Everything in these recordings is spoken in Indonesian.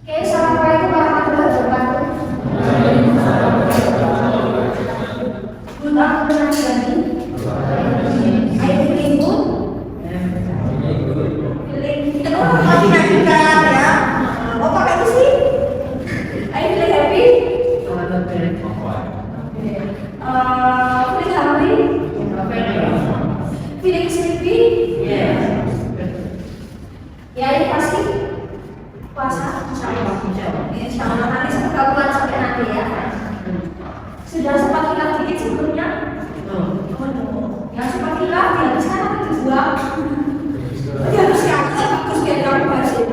Oke, assalamualaikum warahmatullahi wabarakatuh. Good afternoon, everybody. Are you feeling good? Feeling good? Juga ya. Oh, pakai itu sih? Are you feeling happy? Feeling hungry? Feeling sleepy? Ya, ini pasti puasa. Insya Allah nanti semoga bulan sampai nanti ya. Sudah sempat hilang dikit sebelumnya? Yang sempat hilang dihabiskan nanti dibuang. Dihabiskan, bagus biar kamu berhasil.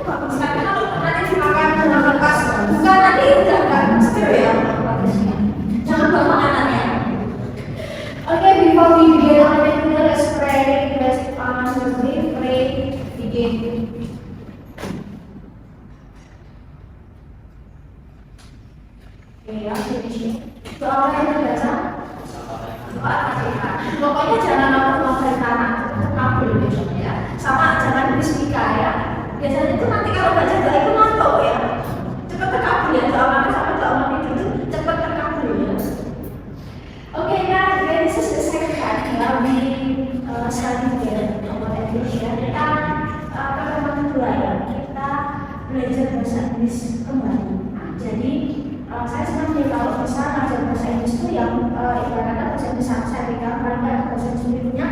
Bagus karena nanti dimakan dengan lepas. Bukan nanti udah akan seger ya. Jangan buang makanan ya. Okay, before we begin our lecture, let's pray. Pray, begin. Ya, doa yang terbaca, doa Al-Fatihah. Pokoknya jangan lapor dari tanah, kabul ya. Sama jangan beristika ya. Biasanya itu nanti kalau baca doa itu ngantuk ya. Cepat terkabul ya, doa makan sama doa mau tidur itu cepat terkabul ya. Oke ya, this is the second part ya. We study together about English ya. Kita pertemuan kedua ya. Kita belajar bahasa Inggris kembali. Jadi saya senang nih kalau bisa ngajar bahasa Inggris itu yang ibaratnya bahasa Inggris saya pegang paling nggak bahasa Inggris sendirinya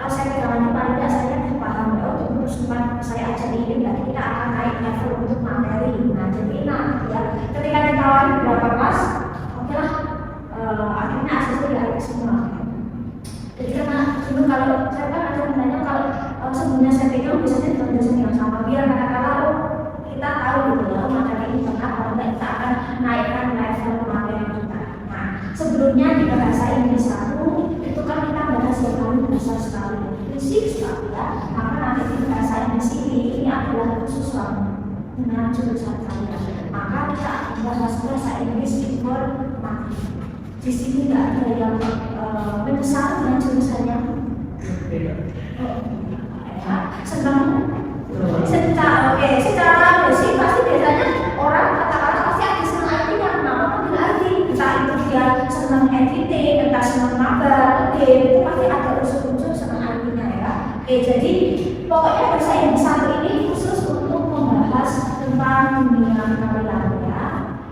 saya pegangannya paling nggak saya paham ya untuk terus saya ajari ini berarti kita akan naik level untuk materi. Nah jadi ya ketika ditawarin berapa kelas oke lah akhirnya akses itu ditarik semua. Jadi karena dulu kalau saya kan ada menanya kalau sebelumnya saya pegang biasanya dengan dosen yang sama biar kata-kata kita tahu gitu ya materi ini benar kalau kita akan naikkan level materi kita. Nah, sebelumnya di bahasa Inggris 1 itu kan kita bahas yang paling besar sekali, fisik sekali ya. Maka nanti di bahasa Inggris ini adalah khusus dengan jurusan kalian. Maka kita akan bahas bahasa Inggris informatif. Di sini nggak ada yang menyesal dengan jurusannya. Senang. Secara basic pasti biasanya orang kata-kata pasti ada senang IT yang kenapa panggil IT, entah itu dia senang editing, entah senang mabar, itu pasti ada unsur-unsur senang IT-nya ya. Oke, jadi pokoknya bahasa Inggris satu ini khusus untuk membahas tentang dunia kalian ya.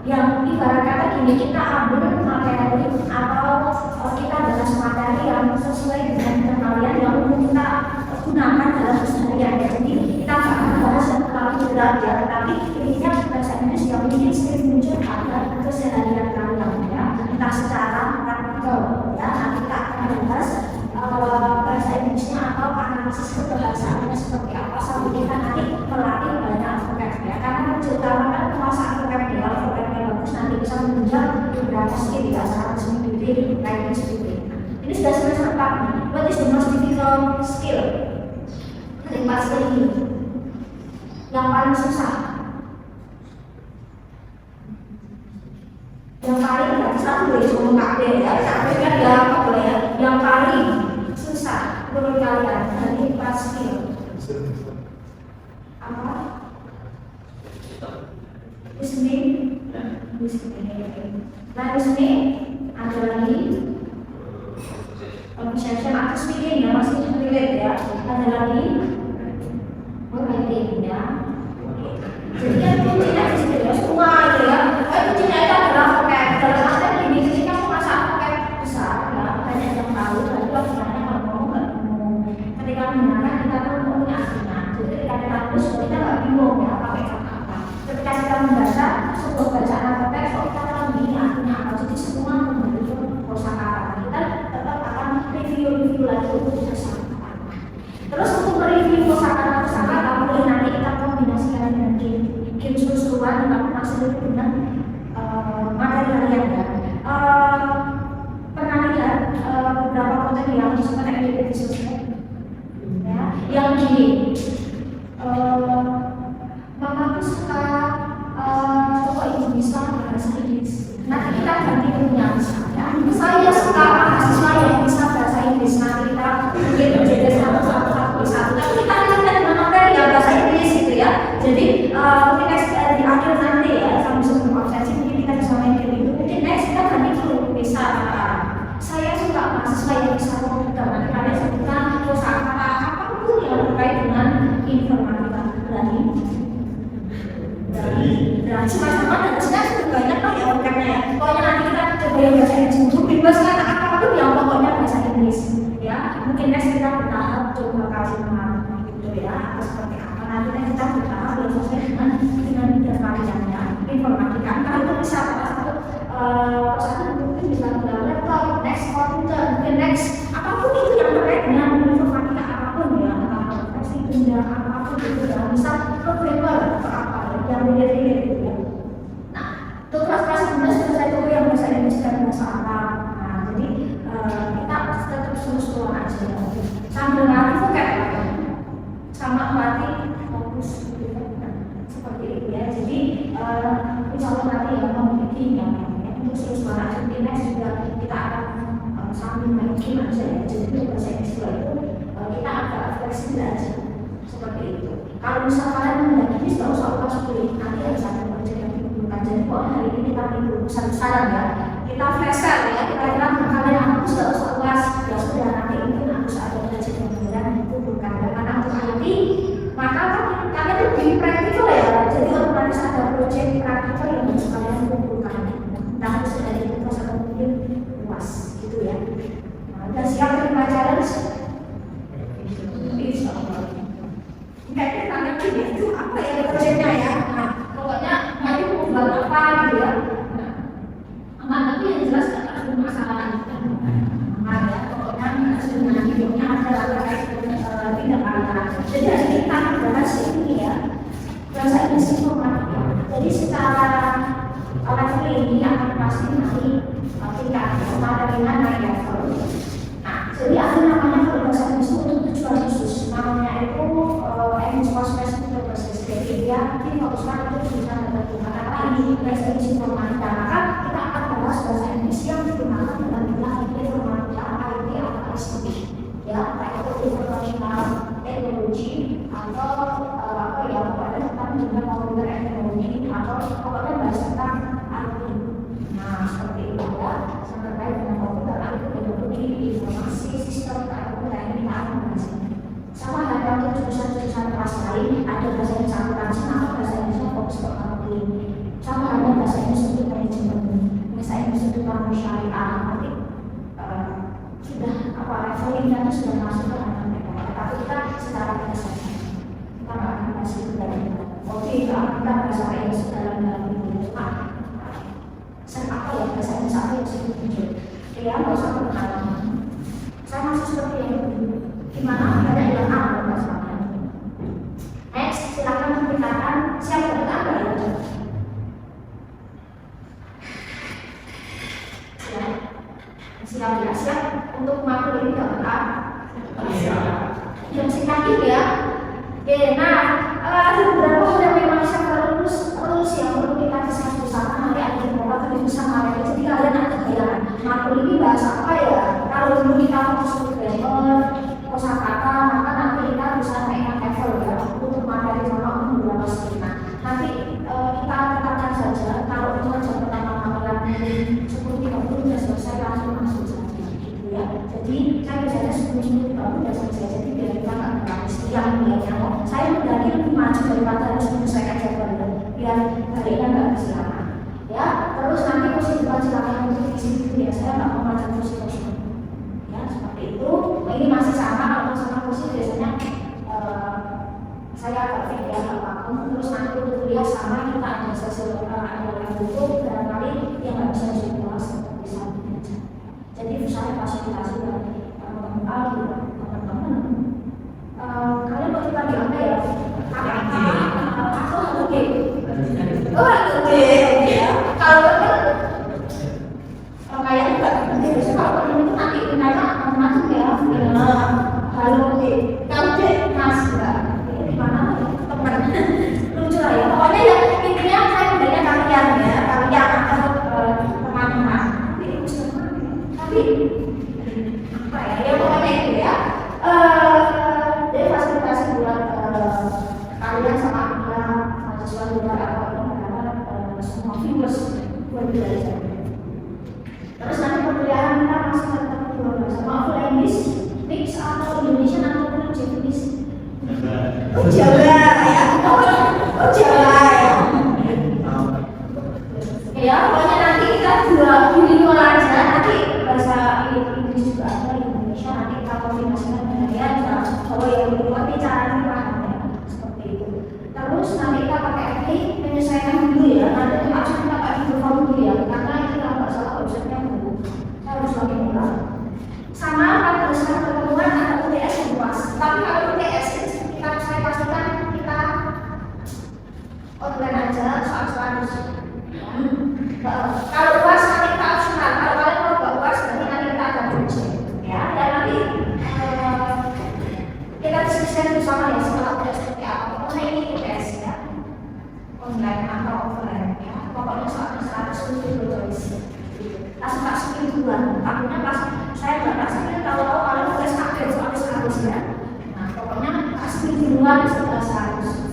Yang ibarat kata gini, kita ambil materi atau kita bahas materi yang sesuai dengan kalian yang umum kita gunakan dalam keseharian. Jadi kita akan bahas yang terlalu berat ya, tetapi intinya bahasa Inggris yang ingin sering muncul pada keseharian kalian ya, entah secara praktikal ya. Nanti kita akan bahas bahasa Inggrisnya atau analisis kebahasaannya seperti apa sampai kita nanti melatih banyak vocab ya. Karena terutama penguasaan vocab ya, vocab yang bagus nanti bisa menunjang beberapa skill ya, secara listening, writing, speaking. Ini sudah semester 4 nih. What is the most difficult skill? Keempat ini yang paling susah, yang paling nggak bisa boleh ngomong kabel ya, kabel kan ya apa boleh ya, yang paling susah menurut kalian dari 4 skill apa? Listening, nah listening ada lagi conversation atau speaking ya, masih relate ya, ada lagi writing ya. Jadi kan kuncinya di situ ya, semua itu ya. Kuncinya itu adalah vocab. Dalam aspek ini ketika mengasah vocab besar ya, banyak yang tahu. Tapi sebenarnya kalau ngomong nggak bingung. Ketika mendengarkan kita tahu ngomongnya artinya. Jadi ketika kita tulis kita nggak bingung ya pakai kata apa. Ketika kita membaca sebuah bacaan atau teks, kita tahu ini artinya apa. Jadi semua memiliki kosakata. Kita tetap akan review lagi untuk kosakata. Terus untuk mereview kosakata boleh nanti kita kombinasikan dengan game seru-seruan yang maksudnya dengan materi kalian ya. Pernah lihat beberapa konten yang disebut activity sosial ya, yang gini mama tuh suka toko ibu bisa bahasa Inggris. Nanti kita ganti punya misalnya saya suka mahasiswa yang bisa bahasa Inggris. Nanti kita mungkin menjadi satu. Tapi kita lihat dengan materi yang bahasa Inggris gitu ya. Jadi mungkin next di akhir nanti ya, sambil sebelum absensi mungkin kita bisa main game itu. Mungkin next kita ganti dulu, bisa saya suka mahasiswa yang bisa komputer. Nanti kalian sebutkan kosakata apapun yang terkait dengan informatika. Dan sama-sama dan sebenarnya banyak lah ya orangnya ya. Pokoknya nanti kita coba yang bahasa Inggris dulu, bebas kata apapun yang pokoknya bahasa Inggris ya. Mungkin next kita bertahap coba kasih pengalaman gitu ya, atau seperti apa. Nanti kita bertahap yang sesuai dengan bidang kaliannya informatika. Kalau itu bisa satu mungkin bisa dalam laptop, next komputer, mungkin next apapun itu yang terkait dengan informatika apapun ya, pasti benda apapun itu ya, misal programmer atau apa yang beda-beda gitu ya. Nah, untuk kelas-kelas sebenarnya sudah saya tunggu yang bahasa Inggris dan bahasa Arab. Nah, jadi kita tetap seru-seruan aja sambil melatih vocab sama melatih fokus gitu kan, seperti itu ya. Jadi insya Allah nanti yang memiliki yang untuk seru-seruan aja. Mungkin next juga kita akan sambil main game aja ya. Jadi untuk bahasa Inggris itu kita agak fleksibel aja seperti itu. Kalau misal kalian mendaki ini tidak usah ulas kulit, nanti ada satu project yang dibutuhkan. Jadi pokoknya hari ini kita minggu besar-besaran ya, kita flash sale ya, kita bilang kalian aku tidak usah ulas, ya sudah nanti mungkin harus ada project yang benar dibutuhkan. Dan karena untuk IT, maka kalian lebih praktikal ya, jadi otomatis ada project praktikal yang harus kalian kumpulkan. Nah harus ada di proses mungkin luas gitu ya. Nah, udah siap terima challenge? Insya Allah. Kayaknya tanya itu apa ya proyeknya ya. Nah, pokoknya nanti mau buat apa gitu ya. Nah, tapi yang jelas tidak ada masalah. Nah, ya, pokoknya sebenarnya videonya ada terkait dengan tindak lanjut. Jadi hari ini kita bahas ini ya, bahasa Inggris informatika. Jadi secara level ini akan pasti nanti tingkat pada dengan naik level. Nah, jadi ada namanya kalau bahasa Inggris untuk tujuan khusus. Namanya itu Specific Purposes. Jadi dia difokuskan untuk bisa menentukan apa ini bahasa Inggris informatika. Maka kita akan bahas bahasa Inggris yang digunakan dalam bidang informatika, IT atau ICT. Ya, baik itu informational teknologi atau apa ya, pokoknya tentang dunia komputer teknologi atau pokoknya bahasa tentang IT. Nah, seperti itu ya, terkait dengan komputer, IT, teknologi, informasi, sistem, ataupun lain kita akan bahas. Sama ada untuk jurusan-jurusan kelas lain, ada bahasa Inggris akuntansi, maka bahasa Inggrisnya fokus ke accounting. Sama ada bahasa Inggris untuk manajemen, misalnya Inggris untuk bank syariah. Nanti sudah apa levelnya itu sudah masuk ke anak mereka. Tapi kita secara biasa, kita nggak akan bahas itu dari oke, kita bahasa Inggris dalam itu. Saya apa ya bahasa Inggris apa yang saya tunjuk? Ya, nggak usah pengalaman. Saya masih seperti yang dulu. Gimana ada yang apa bahasanya? Next, silakan memberitakan siapa yang ada ya. Siap ya, siap untuk makhluk ini dapat yang singkat ya. Oke, nah ada beberapa hal yang memang saya terus yang perlu kita diskus bersama. Nanti ada beberapa diskusi sama jadi kalian ada bayangan makhluk ini bahasa apa ya? Kalau dulu kita fokus ke grammar, kosakata, maka nanti kita bisa naikkan level ya untuk materi sama beberapa skema. Nanti kita katakan saja kalau itu aja pertama-tama kalian 10-30 sudah selesai langsung masuk saja gitu ya. Jadi saya biasanya 10-30 sudah selesai, jadi biar kita nggak terlalu siang melihatnya. Saya mendaki lebih maju daripada harus menyelesaikan jadwalnya biar harinya nggak kesiangan ya. Terus nanti kursi depan silakan untuk isi itu ya, saya nggak mau macam kursi kosong ya, seperti itu. Ini masih sama, kalau sama kursi biasanya saya agak fit ya apapun. Terus nanti untuk kuliah sama, kita ada sesi ada yang tutup dan kali yang nggak bisa kelas tetap bisa aja. Jadi misalnya fasilitasi dari teman-teman. Kalian mau kita di apa ya? Aku oke. Oh oke ya. Kalau kayak enggak biasanya kalau itu nanti nanya macam-macam ya. Halo oke. Kamu mas enggak? Di mana teman? Lucu lah ya. Pokoknya ya intinya saya bedanya kalian ya. Kalian atau teman-teman. Tapi apa ya? Ya pokoknya itu ya. buat belajar. Terus nanti perkuliahan kita masih tetap dua bahasa, mau full English, mix atau Indonesian atau Japanese. Oh Jawa ya, oh Jawa ya. Ya, pokoknya nanti kita dua bilingual aja, nanti bahasa Inggris juga ada, Indonesia nanti kita kombinasikan dengan yang Jawa yang kedua bicara paham ya, seperti itu. Terus nanti kita pakai penyesuaikan dulu ya, nanti langsung kita pakai Google Form dulu ya, karena itu kalau nggak salah websitenya dulu, saya harus lagi mulai. Sama pada saat pertemuan ada UTS yang luas, tapi kalau UTS saya pastikan kita online aja soal-soal kalau UAS nanti kita opsional, kalau kalian mau nggak UAS berarti nanti kita akan uji ya, dan nanti kita diskusikan bersama ya setelah UTS seperti apa. Pokoknya ini UTS ya, online atau offline ya, pokoknya soalnya 100% choice. Langsung tak sepintuan, takutnya pas saya nggak tak sepintuan, tahu-tahu kalian UTS kaget soalnya 100 ya. Nah pokoknya tak sepintuan sudah 100.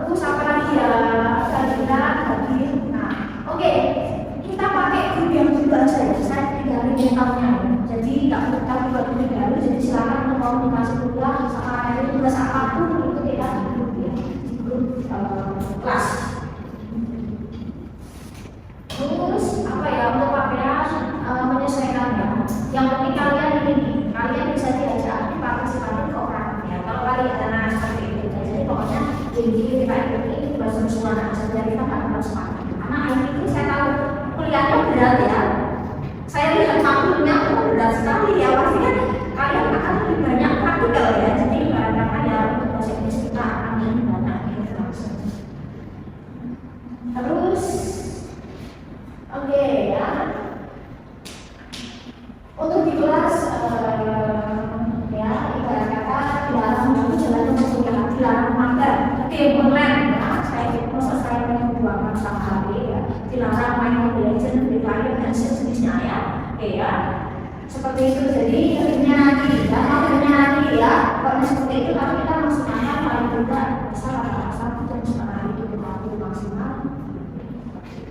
Terus apa lagi ya? Nah, oke, kita pakai grup yang dulu aja ya. Saya tinggalin mentalnya. Jadi nggak perlu kita buat grup baru. Jadi silakan untuk komunikasi kuliah sama ada tugas apapun itu kita di grup ya, di grup kelas. Terus apa ya untuk kalian menyesuaikannya? Yang penting kalian kalian bisa diajak partisipasi kooperatif ya. Kalau kalian ada seperti itu, jadi pokoknya jadi kita ini bahasa suara saja, kita nggak harus sepakat. Karena itu saya tahu kuliahnya berat ya. Saya lihat maklumnya itu berat sekali ya. Pasti kan kalian akan lebih banyak praktikal ya. Jadi kadang-kadang ya untuk bahasa Inggris kita akan lebih banyak gitu langsung. Terus, oke ya. Untuk di kelas ya ibarat kata dilarang untuk jalan untuk kuliah, dilarang makan, game online ya. Saya membuangkan sama HP ya, dilarang main Mobile Legends, Free Fire dan sejenisnya ya. Oke ya, seperti itu. Jadi akhirnya nanti ya, kalau seperti itu tapi kita masuk makan paling tidak bisa rata-rata jam setengah itu maksimal.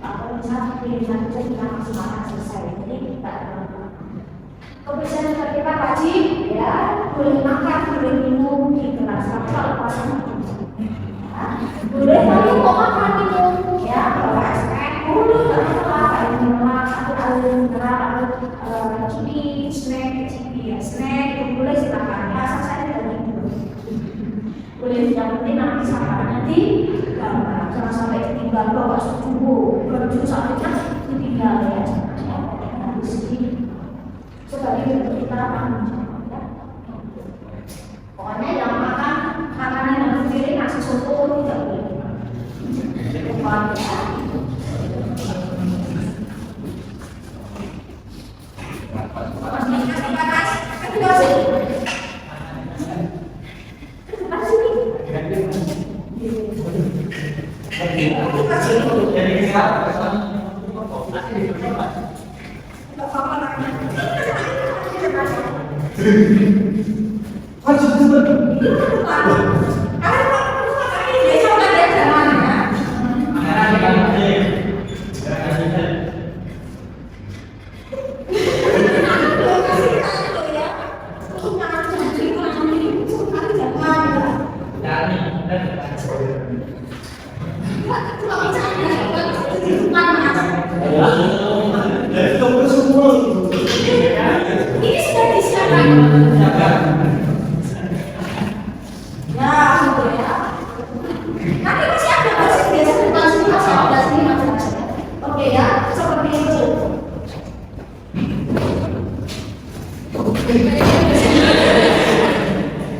Atau bisa pilihan jam kita masuk makan selesai. Jadi kita kebiasaan kita wajib ya, boleh makan, boleh minum di kelas. Tapi kalau puasa boleh kalian mau makan minum ya, bawa es krim dulu kayak minuman atau ciki, snack ya, snack itu boleh silakan. Asal saya tidak minum. Boleh, yang penting nanti sampahnya di gambar, jangan sampai ditinggal bawa subuh, baju sampingnya ditinggal ya. Habis ini sebagai bentuk kita tanggung jawab ya. Pokoknya yang makan makanan yang berpiring nasi soto tidak boleh. Lupa ya. Ini sudah disiapkan. Ya, gitu ya. Nanti masih ada masih biasa masih ada sini macam-macam. Oke ya, seperti itu.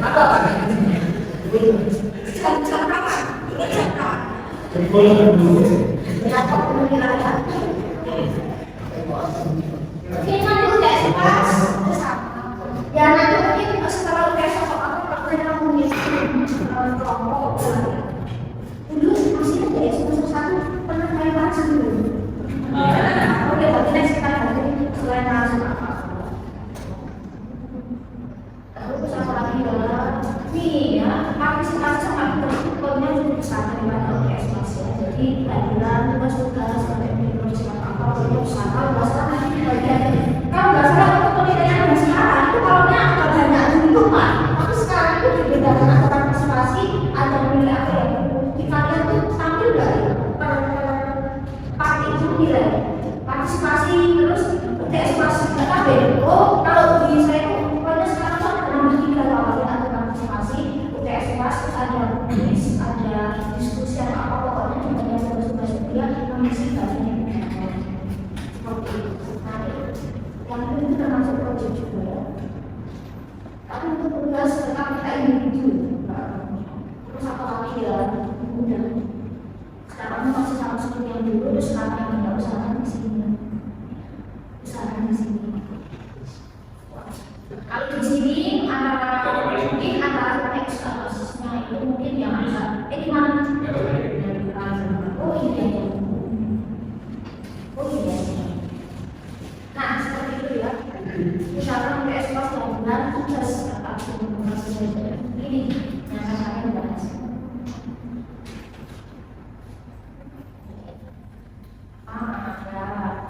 Apa? Jam berapa? Berapa kemungkinan ya? Oke, nanti udah pas. Ya nanti mungkin setelah udah sosok aku pernah mungkin kelompok dulu masih ada ya semester 1 pernah kayak langsung dulu. Oke, berarti next kita ganti selain langsung apa? Terus apa lagi ya? Nih ya, partisipasi sama ikut-ikutnya cukup besar. gimana UTS Mas ya. Jadi pelajaran tugas-tugas sampai proyek apa itu usaha masalah bagian kalau nggak salah untuk penelitian yang sekarang itu kalau agak banyak dulu Pak, tapi sekarang itu dibedakan antara partisipasi ada nilai apa ya di kalian tuh tampil nggak per part itu nilai partisipasi terus UTS Mas KB. Oh kalau di saya itu pokoknya sekarang tuh ada nomor 3 kalau ada partisipasi UTS Mas terus ada kuis ada diskusi atau apa pokoknya juga yang tugas-tugas dia mengisi bagian seperti itu. Yang itu termasuk proyek juga ya. Tapi untuk tugas tetap kita individu. Terus apa lagi ya? Mudah. Sekarang masih sama seperti yang dulu, terus sekarang yang usahakan di sini. Usahakan di sini. Kalau di sini antara teks basisnya itu mungkin yang agak gimana? Oh iya. Oh iya. Nah seperti itu ya. Misalkan UTS Mas yang benar tugas ini yang akan saya bahas.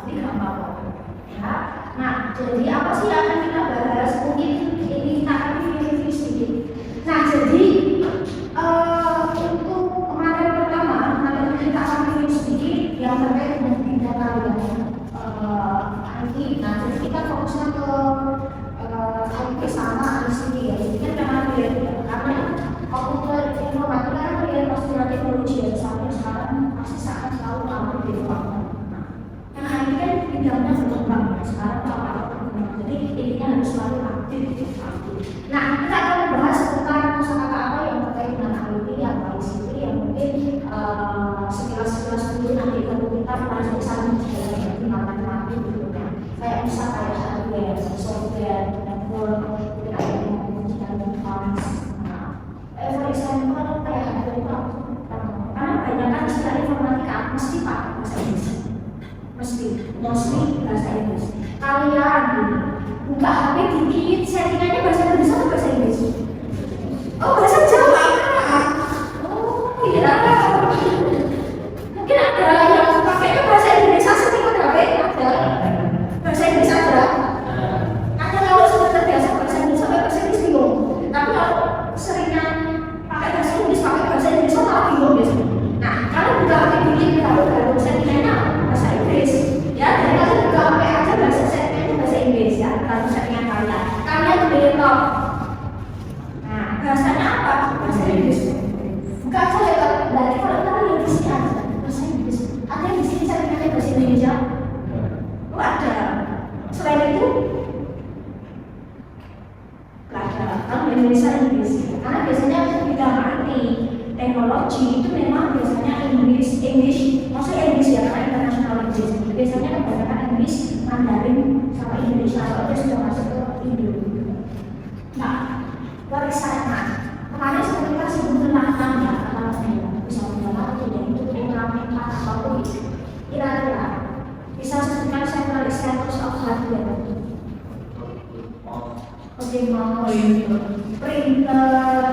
Ini gampang ya. Nah jadi apa sih yang akan kita bahas? Mungkin ini kita akan review sedikit. Nah jadi untuk materi pertama nanti kita akan review sedikit yang terkait dengan tindak kalian. IT. Nah, jadi kita fokusnya ke IT sama di sini ya. Jadi kan memang beda karena komputer informatika kan dia pasti teknologi ya. Sampai sekarang pasti sangat selalu mampu development. Nah, IT kan bidangnya berkembang ya. Sekarang apa-apa berkembang. Jadi intinya harus selalu aktif. Nah, kita akan membahas tentang kosakata apa yang terkait dengan IT yang paling sipil yang mungkin sekilas dulu nanti kalau kita pelajari sama di matematika gitu kan. Kayak bisa kayak hardware, software, network, mungkin ada yang mengujikan performance. For example, kayak hardware itu karena banyak kan istilah informatika mesti pakai bahasa Inggris. Mostly bahasa Inggris. Kalian buka HP dikit, settingannya bahasa Indonesia atau bahasa Inggris? Oh, bahasa Jawa. Oh, iya. Mungkin ada yang pakainya bahasa Indonesia settingan HP ada. Bahasa Inggris ada. Ada kalau sudah terbiasa bahasa Inggris sampai bahasa Inggris bingung. Tapi kalau seringnya pakai bahasa Inggris malah bingung biasanya. Nah, kalau buka HP dikit kalau settingannya bahasa Inggris, ya jadi kalau buka HP aja bahasa settingannya bahasa Inggris ya. Kalau settingan kalian boleh tahu. Nah, bahasanya apa? Bahasa Inggris. Buka aja laptop. Berarti kalau kita lihat di sini ada bahasa Inggris. Ada yang di sini settingannya bahasa Indonesia. Oh ada. Selain itu, nggak ada. Kalau Indonesia Inggris. Karena biasanya bidang IT, teknologi itu memang biasanya English, maksudnya English ya karena international English. Biasanya kebanyakan English, Mandarin sama Indonesia. Kalau sudah masuk ke Indo. Nah, warisan. Kemarin kita sebut kenalan ya, bisa mengenal tidak itu mengalami apapun itu. Kira-kira bisa sebutkan several examples of hardware. Oke, mau printer,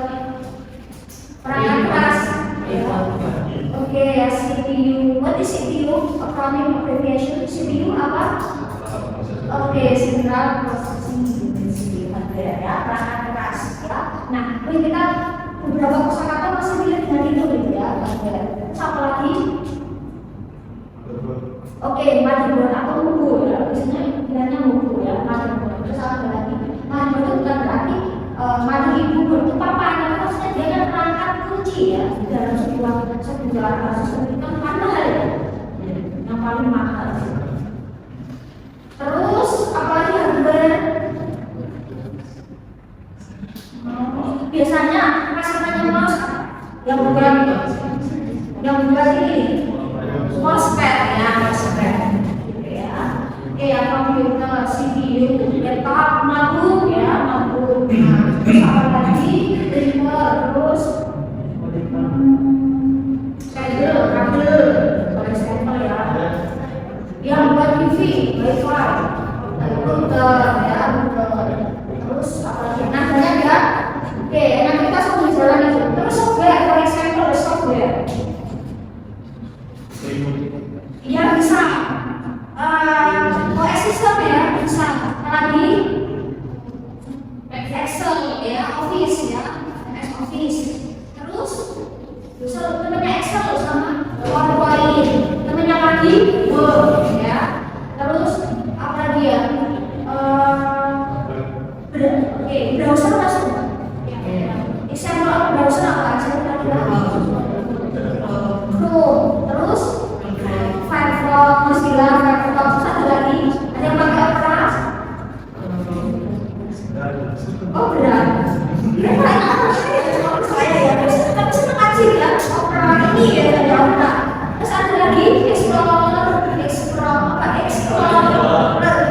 perangkat keras. Oke, ya CPU. What is CPU? Acronym abbreviation. CPU apa? Oke, central processing unit hardware ya, perangkat keras ya. Nah, ini kita beberapa kosakata masih relate dengan itu gitu ya, hardware. Apa lagi? Oke, motherboard atau munggo ya, biasanya bilangnya munggo ya, motherboard. Terus apa lagi? Motherboard itu bukan berarti mother ibu itu papa, tapi maksudnya dia kan perangkat kunci ya dalam sebuah sistem itu kan mahal ya, yang paling mahal. Terus apalagi hardware? Biasanya pasangannya mouse yang bukan ini. Mousepad ya, gitu ya. Ya komputer, CPU, laptop, MacBook ya, MacBook. Terus apa lagi? Printer, terus kabel, for example ya. Yang buat TV, WiFi, router ya, terus apa lagi? Nah banyak ya. Oke, nanti kita sambil jalan itu. Terus software, for example software. temennya Excel loh sama PowerPoint, temennya lagi Word ya. Terus apa dia? Oke, browser masuk. Example browser apa? Saya lagi Chrome, terus Firefox, Mozilla, Firefox, terus ada lagi, ada yang pakai Opera. Oh berat. Dia paling apa sih? Saya ya, tapi senang aja ya. Opera ini ya ada Opera. Terus ada lagi Explorer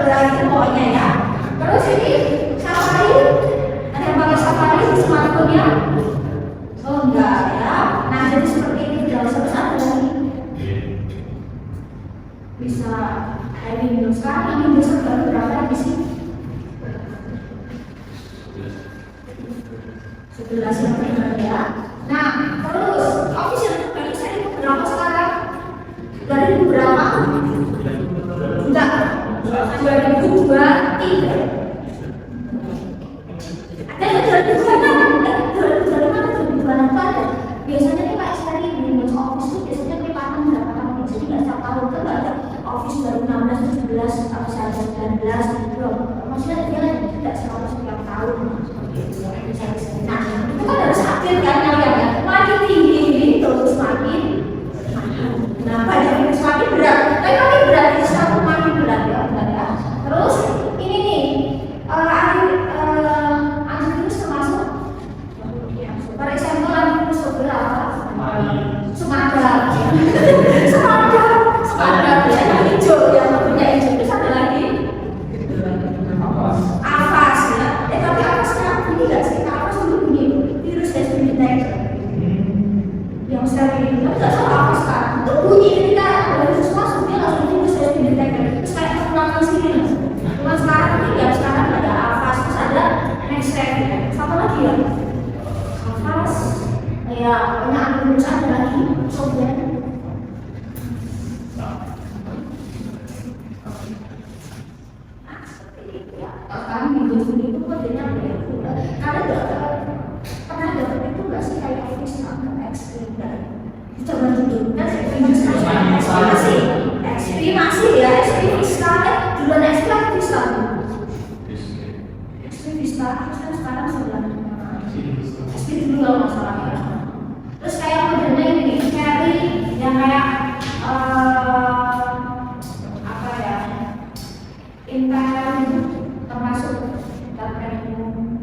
lagi pokoknya ya. Terus ini Safari, ada yang pakai Safari di smartphone-nya? Oh enggak ya. Nah jadi seperti ini browser ada lagi. Bisa kayak Windows sekarang ini bisa baru berapa di sini? 11 yang benar ya. Nah terus Office yang terbaru saya berapa sekarang? Dari beberapa? Enggak, 2023. Ada yang 2024. Biasanya tuh kayak sekali Windows Office tuh biasanya kelipatan berapa tahun? Jadi nggak setiap tahun kan nggak ada Office 2016, 17, atau 19, maksudnya dia tidak selalu setiap tahun seperti itu ya. Nah itu kan harus update kan ya, makin tinggi terus makin nah banyak semakin berat, tapi makin berat itu satu makin berat ya, benar ya. Terus ini nih antivirus termasuk per example antivirus beberapa Sumatera ya, yang hijau yang punya hijau itu ada lagi Avast ya. Tapi Avast sekarang bunyi nggak sih? Avast dulu bunyi virus has been detected yang sekarang ini, tapi nggak tahu Avast sekarang itu bunyi ketika ada virus masuk dia langsung virus has been detected. Terus kayak pengulangan sini mas. Cuma sekarang ini ya sekarang ada Avast, terus ada Nextstep ya. Satu lagi ya Avast ya, banyak antivirus ada lagi software. Sekarang Windows itu kodenya beda. Kalian pernah dapat itu nggak sih kayak Office atau XP? Coba dulu. Kan Windows masih XP masih ya, XP Vista duluan XP atau Vista? XP Vista terus sekarang sebelah XP dulu kalau nggak salah ya. Terus kayak modelnya ini Cherry yang kayak apa ya, Intel itu termasuk Intel Premium.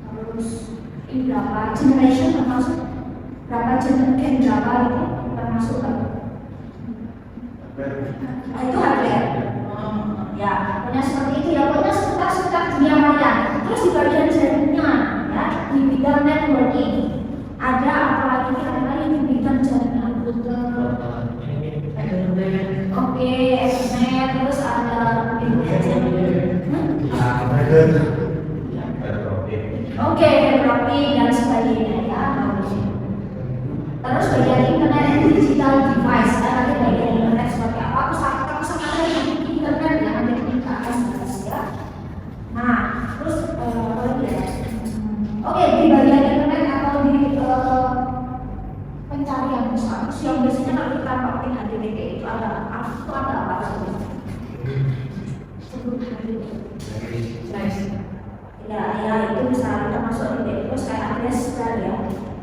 Terus ini berapa generation termasuk berapa generation berapa itu termasuk kan? Itu hardware ya, pokoknya seperti itu ya, pokoknya seputar dunia maya. Terus di bagian jaringan ya, di bidang networking ada apalagi kira-kira yang di bidang jaringan router, oke, Ethernet, terus ada oke, fiberoptik dan sebagainya ya. Terus bagian internet digital device, nanti bagian internet seperti apa? Aku sama lagi internet ya, nanti kita akan bahas ya. Nah, terus apa lagi ya? Oke, di bagian internet atau di pencarian yang biasanya kalau kita pakai HTTP itu ada apa sih? Ya itu bisa kita masuk di terus kayak adres ya.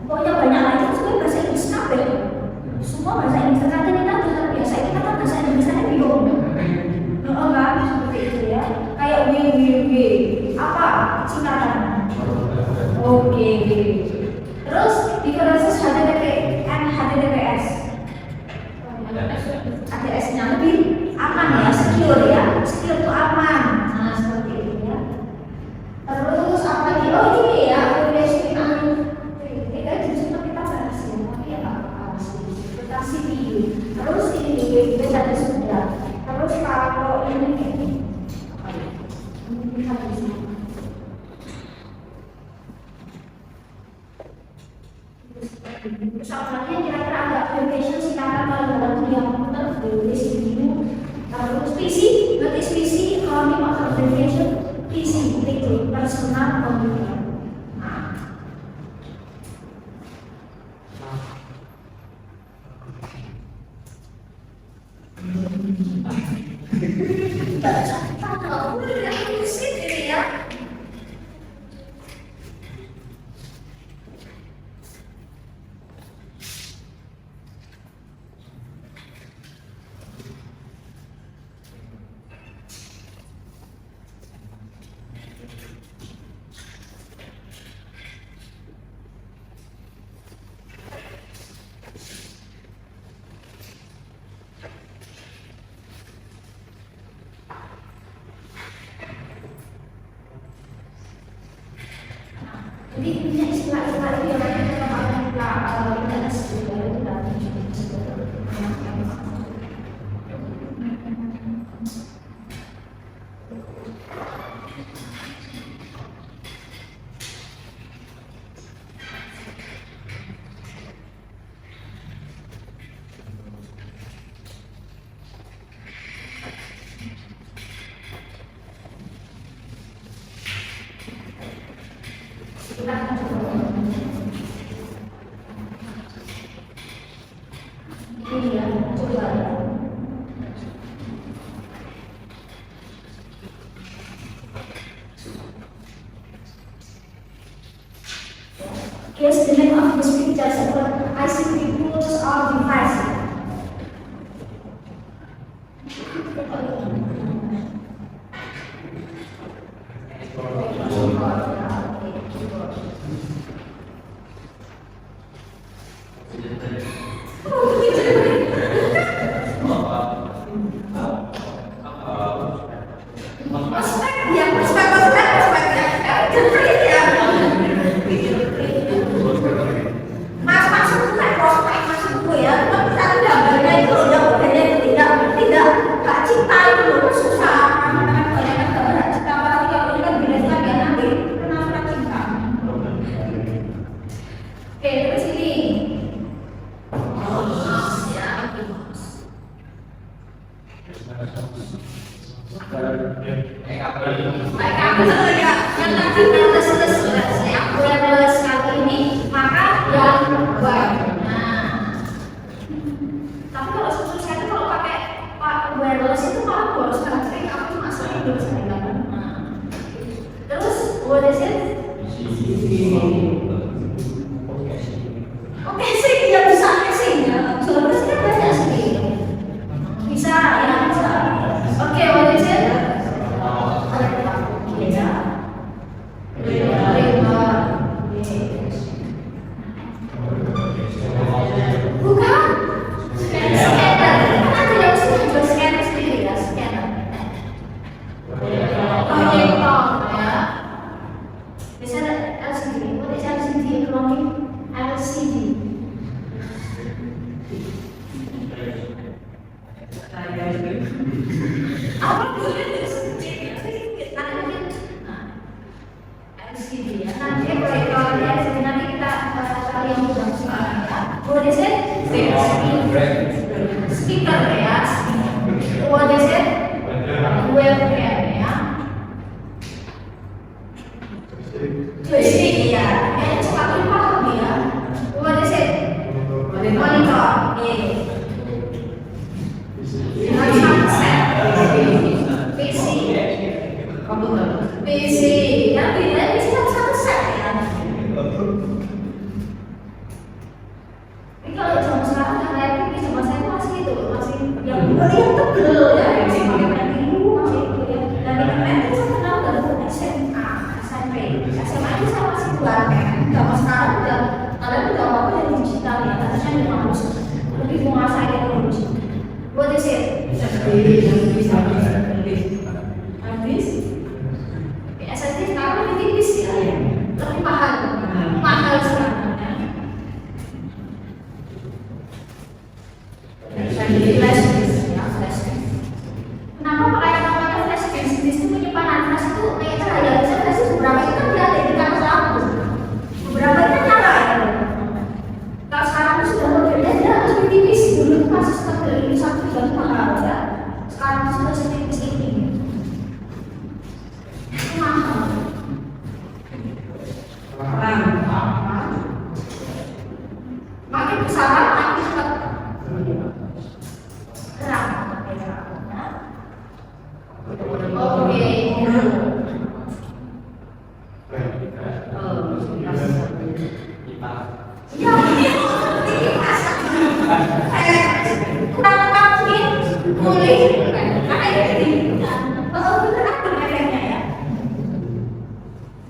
Pokoknya banyak lagi sebenarnya bahasa Inggris kabeh. Semua bahasa Inggris karena kita sudah terbiasa, kita kan bahasa Inggrisnya bingung. Kan seperti itu ya. Kayak www apa singkatan? Oke. Terus differences HTTP and HTTPS. HTTPS-nya lebih aman ya, secure ya. Secure itu aman. Nah, seperti itu ya. Terus apa lagi? Oh ini ya, aplikasi kita justru kita bahas ya, tapi ya kita CPU. Terus ini tadi sudah. Terus kalau ini apa ya? Ini kita bisa. Terus apa lagi yang kira-kira ada application singkatan kalau dalam dunia komputer tulis dulu. Terus PC, berarti PC acronym of abbreviation PC itu personal computer. Tahu udah pusing ini ya. Jadi ini istilah-istilah itu yang nanti kita akan kita juga itu nanti kita akan coba. Ini ya, coba ya. Guess the name of this picture separate ICT tools or device. Makin besar makin cepat. Boleh, karena ini benar efeknya ya.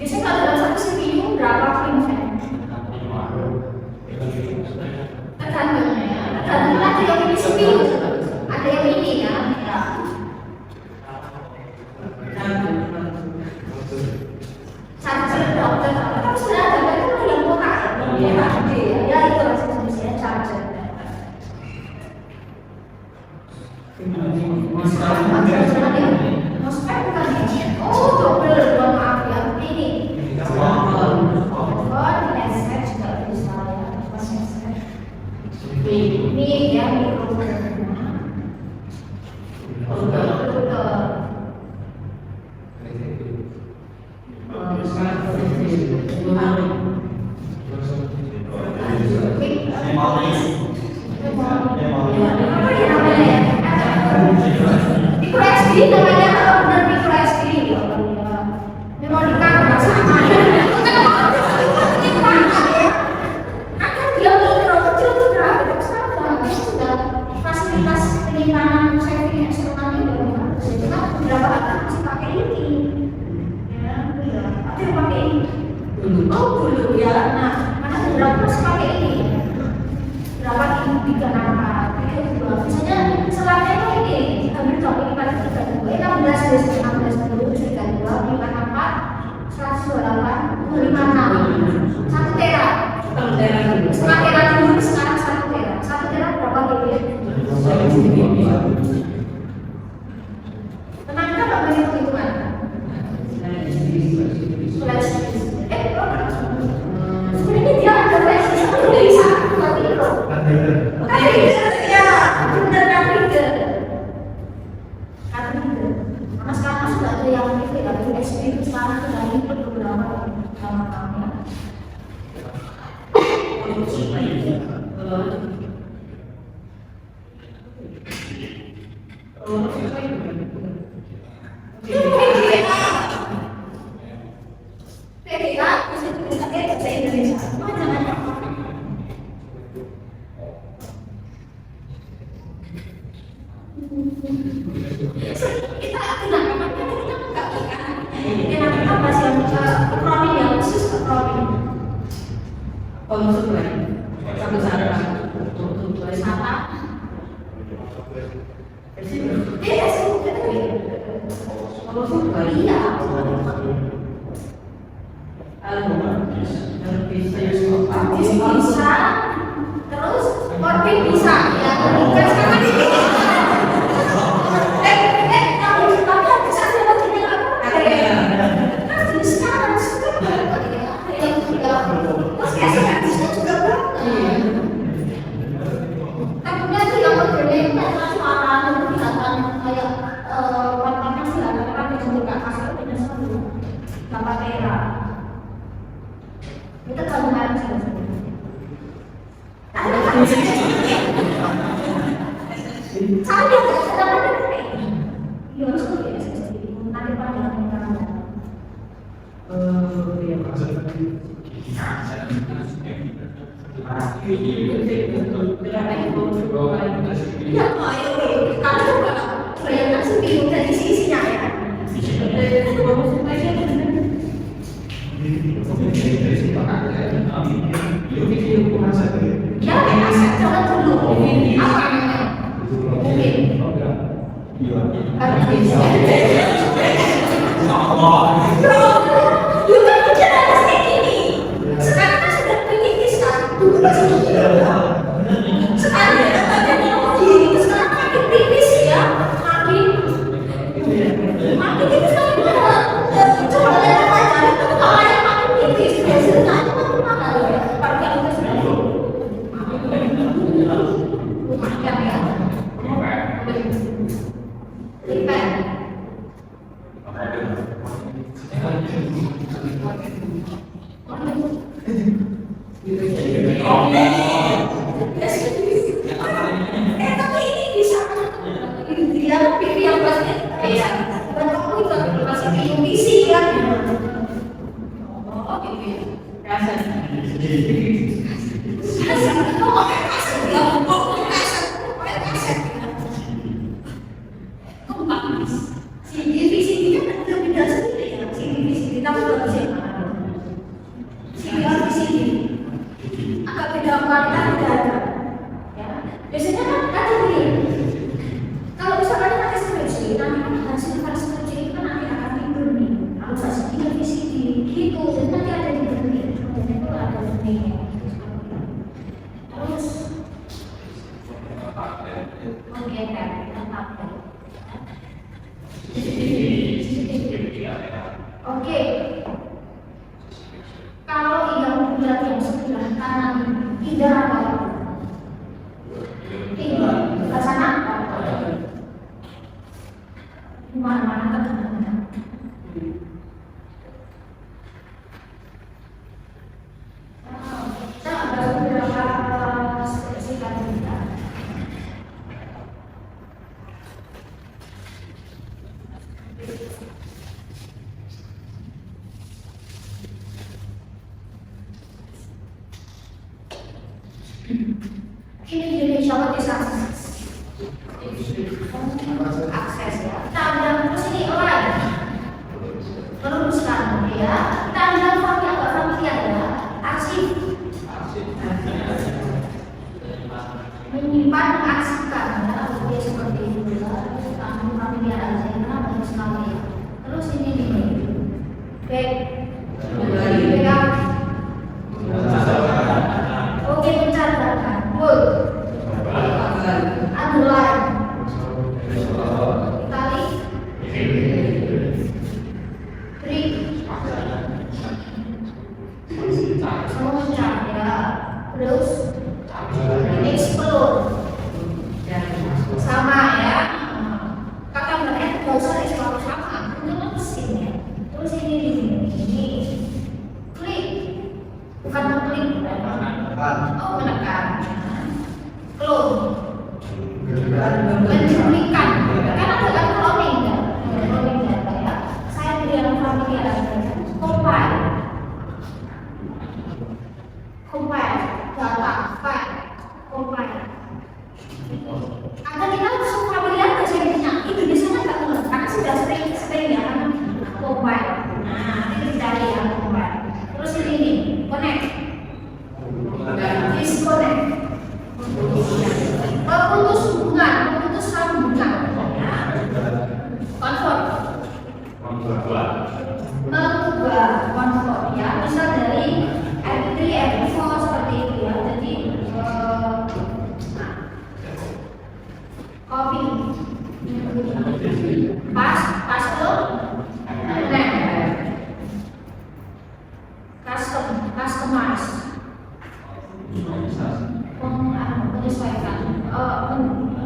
Biasanya kalau dalam satu CPU berapa frame? Tergantung ya, tergantung ada yang ini CPU, ada yang ini ya. Charger dokter, tapi sudah ada kan yang kotak ya itu maksudnya charger. Mospet bukan ini. Oh, double, maaf ya. Ini. Headset juga bisa ya. Ini ya mikrofonnya. Micro SD namanya benar micro SD ya. Memori card sama ya. Akan dia mikro kecil tuh berapa? Sekarang sudah fasilitas penyimpanan saving eksternalnya udah bagus. Jadi kan beberapa anak masih pakai ini. Ya, ada yang pakai ini. Oh dulu ya. Nah, mana beberapa masih pakai ini. Berapa ini 3 misalnya selatnya itu ini ambil top ini pada 32 16 dulu bisa 32 54 128 56 1 tera setengah tera dulu sekarang 1 tera berapa GB? Tenang kita nggak boleh hitungan sebenarnya dia ada versi satu dari 1 berarti itu ya bener karena sekarang sudah ada yang itu ya USB itu sekarang sudah input beberapa nama-namanya. Bisa, terus orbit bisa ya, kan sekarang ini kalau dipakai bisa siapa tidak apa kan jadi sekarang sudah yang tidak terus kayak bisa juga banget akhirnya itu yang berbeda itu adalah suara yang kelihatan kayak warnanya sih ada kan yang juga kasar punya satu 8 tera itu kalau harus saya nggak ada ya harus nanti karena sih bingung dari sisinya ya. Ya, coba dulu. Apa namanya? Mungkin. Juga mungkin ada kayak gini. Sekarang kan sudah penyitis kan. Dulu masih sekarang sekarang makin tipis ya, makin tipis lagi mahal. Coba lihat aja, kalau yang makin tipis biasanya makin mahal ya. Harga itu sudah lumayan ya. Lipat. Tapi ini bisa dia pilih yang pasti ya bentuknya juga masih pilih isi ya. Oh gitu ya. Kasar. Oh kasar ya. Oh kasar. Oke, kan, tetap ya. Oke, kalau yang bulat yang sebelah kanan tidak apa? Tidak, ke sana. Mana-mana ke sana. Saya ada beberapa spesifikasi kita. Ini Indonesia bisa akses ya. Kita ambil terus ini online. Teruskan ya. Kita ambil familiar ya. Arsip. Menyimpan mengarsipkan ya. Dia seperti itu ya. Kita ambil familiar aja karena banyak sekali ya. Terus ini nih. Back. Backup. Oke, mencatatkan. Good. Underline. Italic. Trik. Mengucap ya. Terus explore. Sama ya. Kata mereka nggak usah explore sama. Itu mesin ya. Terus ini. Klik. Bukan mengklik. Oh, menekan. Clone. Mencuplikan. Karena ada cloning ya. Cloning data ya. Saya beri yang familiar aja. Compile. Data file. Compile. Agar kita langsung familiar ke jadinya. Itu biasanya nggak keluar. Karena sudah sering ya kan. Compile. Nah, ini dicari ya compile. Terus ini connect. Disconnect. Memutus hubungan, memutus sambungan. Convert. Mengubah, convert ya. Bisa dari MP3, MP4 seperti itu ya. Jadi copy, paste, customize. Menyesuaikan,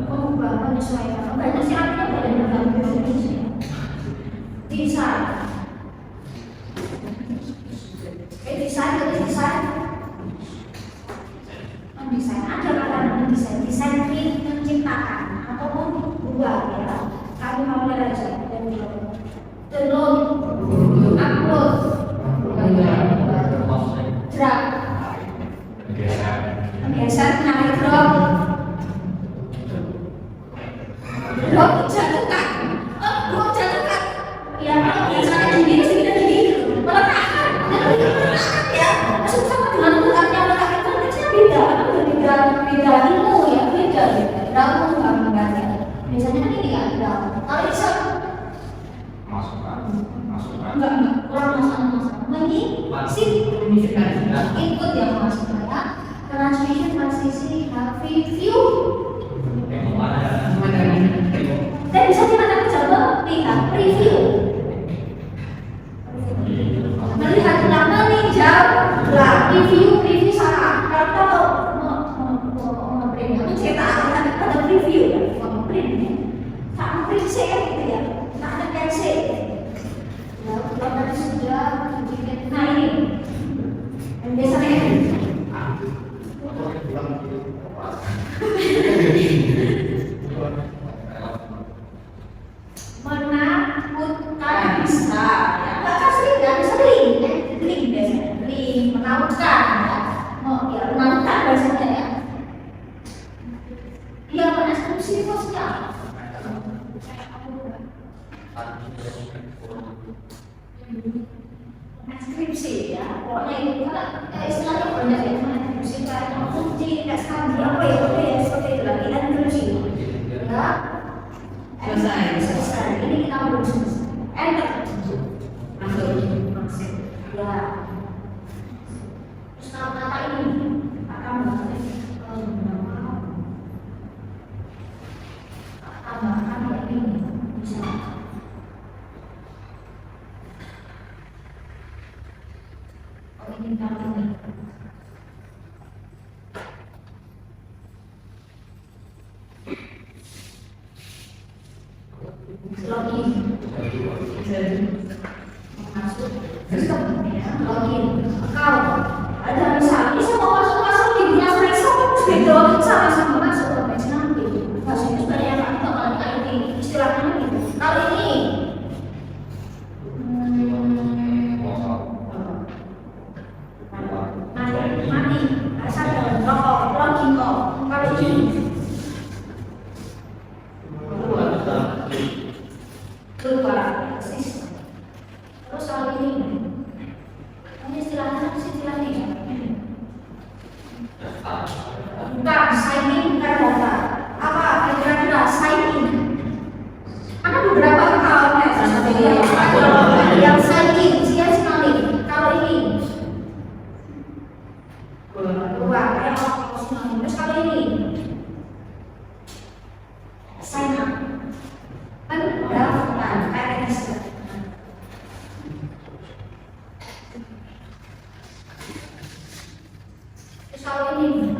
mengubah, menyesuaikan. Banyak sih artinya dalam bahasa Indonesia. Desain. Desain. Mendesain ada kata mendesain. Desain menciptakan atau membuat ya. Kami mau lihat aja. Download, upload, drag. Geser naik drop jatuhkan ya. Kalau biasanya gini meletakkan ya. Sama dengan yang meletakkan kan beda ilmu ya, beda ilmu gambarnya. Biasanya kan ini kan kalau bisa enggak kurang masalah input yang masuk ya. Transmission transisi review dan bisa kita coba lihat preview, melihat ulang, meninjau ulang, review salah. Kalau kita mau mencetak ada preview ya, mau print sama print gitu ya. Nah ada cancel ya. Kalau tadi sudah nah ini yang biasanya menakutkan bisa ya. Nggak bisa link biasanya, link menakutkan ya. Ya menakutkan biasanya ya. Dia mengeksekusi sosial. Ekskripsi ya, pokoknya itu kan istilahnya banyak ya, ekskripsi kayak kunci, skandi apa ya seperti itu lagi dan kunci ya. Selesai. Ini kita belum selesai. Enter. Masuk. Ya. Terus kata ini akan tambahkan ya ini bisa. Oh ini kalau ini. Login. Masuk. Login. Kalau ada misalnya saya mau masuk di dunia Microsoft gitu, sama-sama masuk ke page nanti. Maksudnya sebenarnya yang itu kalau ini istilahnya gitu. Kalau ini mati, saya login kok. Kalau ini keluar sistem. Terus kalau ini istilahnya bukan signing, bukan data. Apa kira-kira signing? Ada beberapa account yang signing, dia sekali. Kalau ini keluar kayak terus kalau ini sign up. Kan daftar kayak ini. Terus kalau ini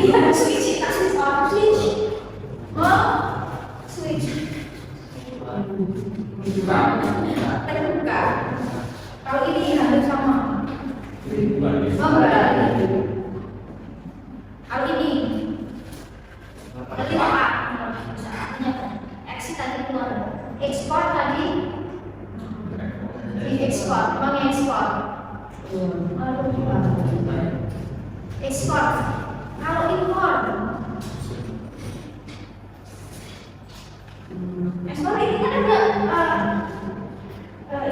ya switch ya switch oh switch terbuka. Kalau ini hampir sama. Oh enggak. Kalau ini apa? Exit tadi keluar. Ekspor tadi ekspor, mengekspor. Ekspor. Kalau impor, ekspor ini kan ada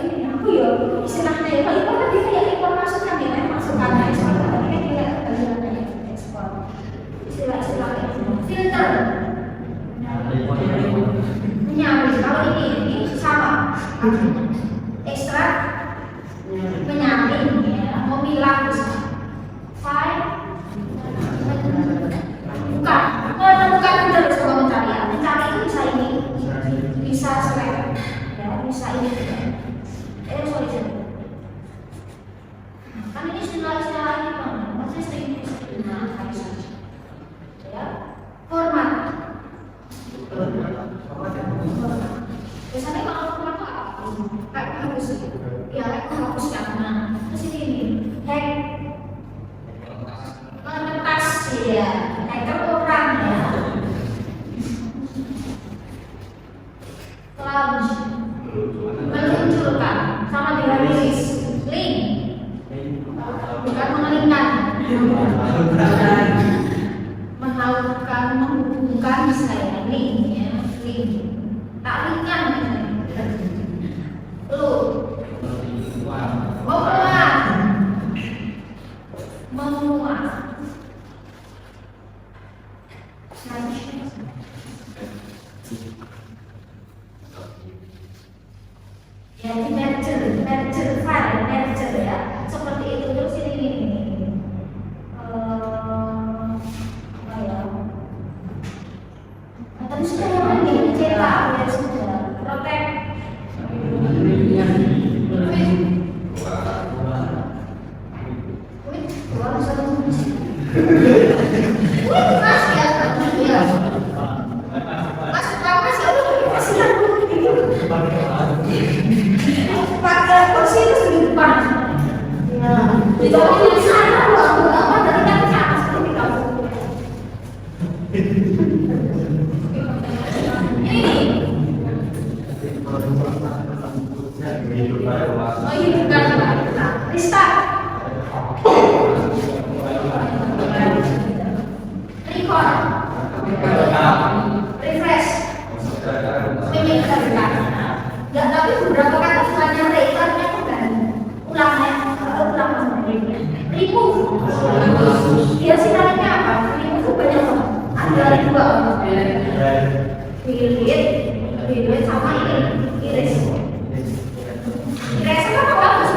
ini aku ya istilahnya ya. Kalau impor kan dia kayak impor masukkan ya, masukkan ekspor tadi kan dia bagiannya ekspor. Istilah-istilahnya filter. Menyaring. Kalau ini sama ekstrak menyaring ya, memilah file bukan terus kalau mencari itu bisa ini bisa select ya, bisa ini sorry kan ini istilah ini maksudnya sering digunakan ya. Format biasanya kalau format itu apa? Kayak hapus ya, hapuskan. Nah, terus ini hack menetas ya, hacker orang ya, launch meluncurkan sama dengan rilis link bukan mengelinkan melakukan menghubungkan saya link ya, link tak linkan lu memuat ya di merger file merger ya seperti itu. Terus ini apa ya tadi sudah yang ini cetak ya sudah protect pakai kursi itu di depan. Di bawah di sana apa dari kan ke atas seperti kamu. Oh ini bukan restart. Record. Refresh. Memang kan. Ya, tapi beberapa kata setelahnya reiternya itu kan ulang remove. Dia sinarnya apa? Remove itu banyak banget. Ada dua. Delete sama ini iris. Iris apa bagus?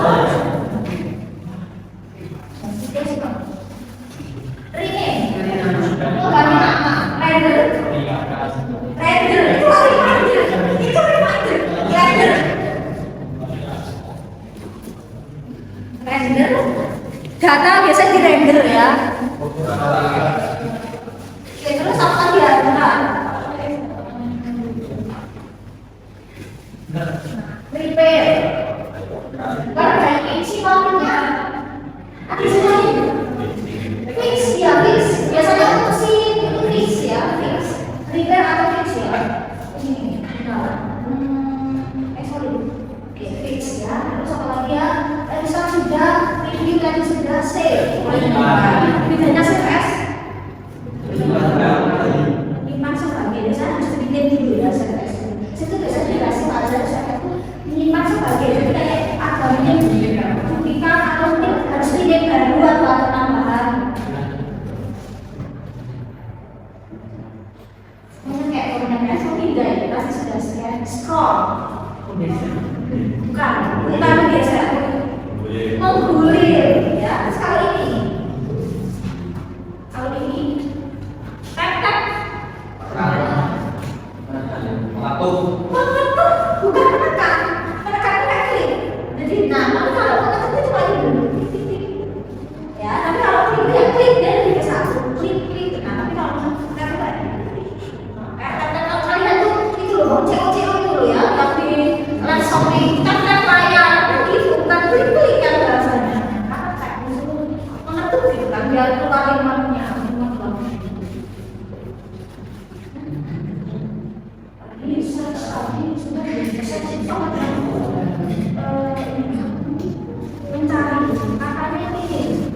Render. Data biasanya di render ya. Oke, terus apa lagi ya? Prepare. Kan kayak isi waktunya. Ada sini. Fix ya, fix. Biasanya untuk si fix ya, fix. Prepare atau fix ya. Ini. Sorry. Oke, fix ya. Terus apa lagi ya? Result sudah, review tadi sudah, save. Bedanya save as? Menyimpan sebagai, biasanya harus bikin dulu ya save as. Situ biasanya dikasih pelajaran save as itu menyimpan sebagai, jadi kayak agamanya duplikat atau harus bikin baru atau ada tambahan. Semuanya kayak koordinatnya so tidak ya, pasti sudah scan, scroll. Bukan biasa menggulir ya. Terus kalau ini tap mengetuk, bukan menekan klik. Jadi tapi kalau mengetuk itu cuma ini ya, tapi kalau klik ya klik dan tiga satu klik. Nah tapi kalau tap kalau kalian tuh itu loh cek itu loh ya, tapi langsung tap layar gitu, bukan klik kan rasanya. Mengetuk gitu kan, biar keluarin manunya. Ini sudah mencari katanya ini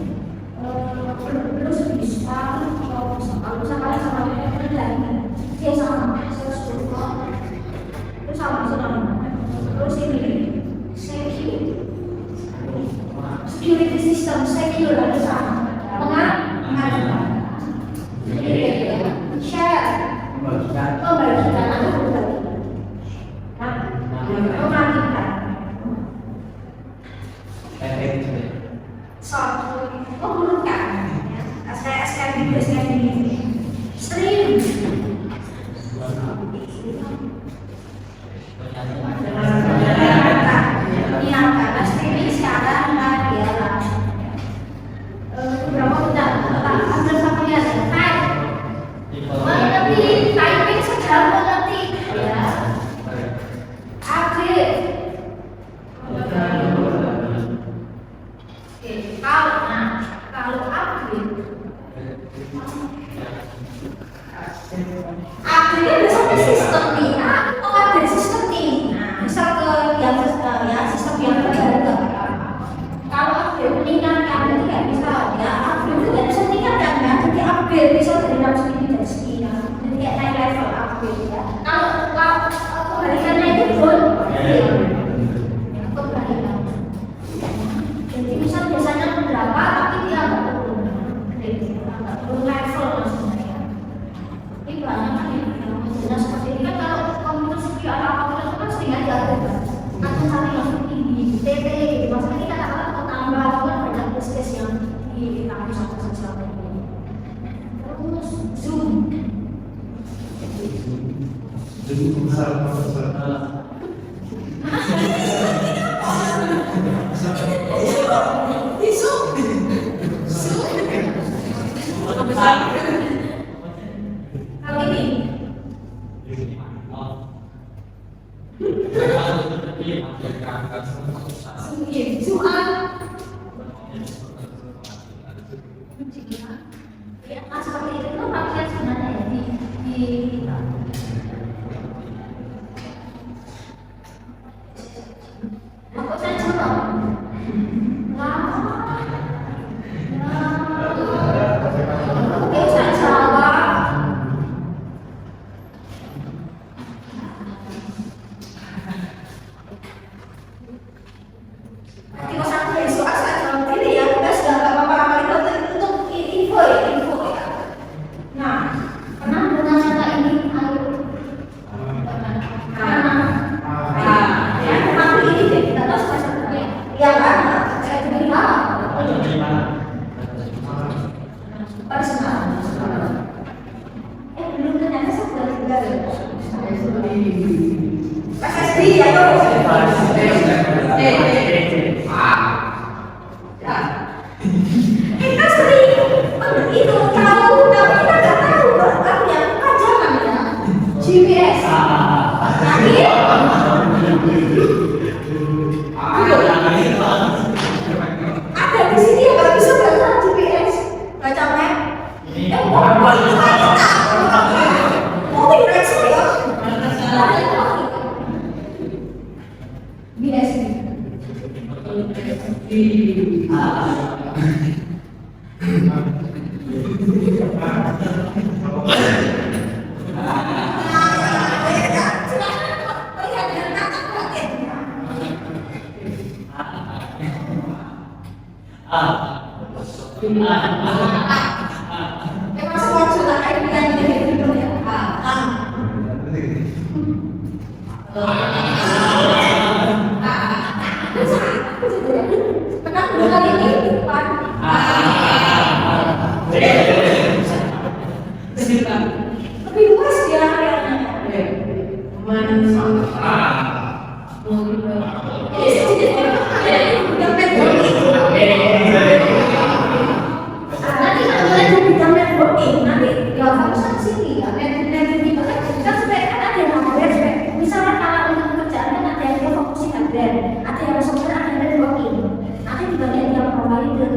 belum bisa kalau misalkan sama dia sama saya suka terus terus ini security system secure lagi sama share membagikan atau berbagi membagikan menghurufkan SKS video stream streaming sekarang dia beberapa udah ada satu ya mengerti typing sedang mengerti ya upgrade. Oke, kalau upgrade biasanya sistem nih, upgrade sistem nih. Nah, misal ke yang ya sistem yang terbaru. Kalau upgrade meningkatkan, jadi nggak bisa ya upgrade itu nggak bisa meningkatkan kan? Jadi upgrade bisa dari dalam segini dari segini, jadi kayak naik level upgrade ya. Kalau kebalikannya itu full kebalikan. Jadi misal biasanya berapa, tapi dia nggak turun level maksudnya. Ini banyak kan ya, jelas seperti ini kan kalau komputer CPU atau apapun itu kan sering aja ada atau cari langsung tinggi, TT gitu. Maksudnya kita katakan mau tambah kan banyak case yang ditambah satu ini. Terus zoom besar. Kalau ini zoom ya, seperti itu kan pakai sebenarnya ya di aku saya coba oke saya jawab nanti pas aku dari soal saya jawab diri ya, kita sudah nggak apa-apa untuk info ya. Nah, pernah dengar kata ini ayo ya, tapi ini deh kita tahu sebetulnya ya kan saya juga bilang Memang semua sudah kayak gitu ya. Pernah dengar ini? Lebih luas ya areanya. Nanti kalau bidang networking nanti ya harus ke sini ya. Networking itu kan sebenarnya kan ada yang hardware. Misalnya kalau untuk pekerjaannya nanti ada yang fokusin hardware, ada yang software, ada yang networking. Nanti di bagian yang provider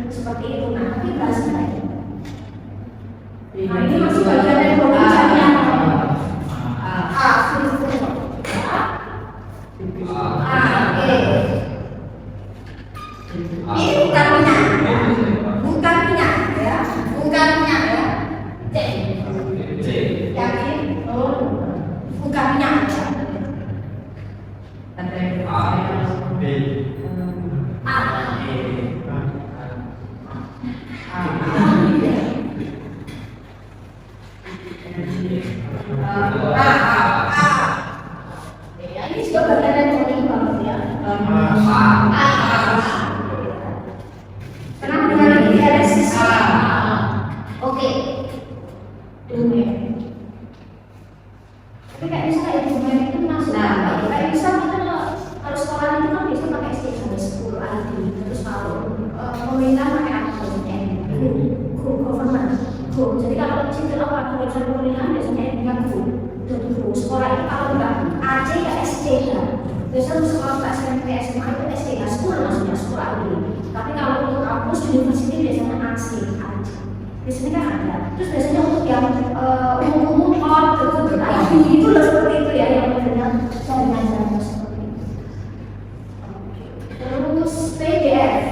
seperti itu. Nah, nanti bahasnya lagi. Nah, ini masih bagian networking saja. Oke. Ini bukan minyak, bukan minyak ya, bukan minyak ya. C. Yakin? Oh, bukan minyak. Ya, ini juga bagian yang penting banget ya. Pernah dengar ini dialisis? Oke. Domain. Tapi kayak misalnya domain itu masuk. Kayak misalnya kita kalau sekolah itu kan biasa pakai ST sampai 10 ID. Terus kalau pemerintah pakai apa biasanya? Government. Jadi kalau situ apa urusan pemerintahan biasanya dengan sekolah itu kalau enggak AC ya SC lah. Biasanya sekolah nggak SMP SMA itu SC lah, school maksudnya sekolah ini. Tapi kalau untuk kampus university biasanya AC aja. Biasanya kan ada. Terus biasanya untuk yang umum itu loh seperti itu ya yang benar jaringan seperti itu. Terus PDF.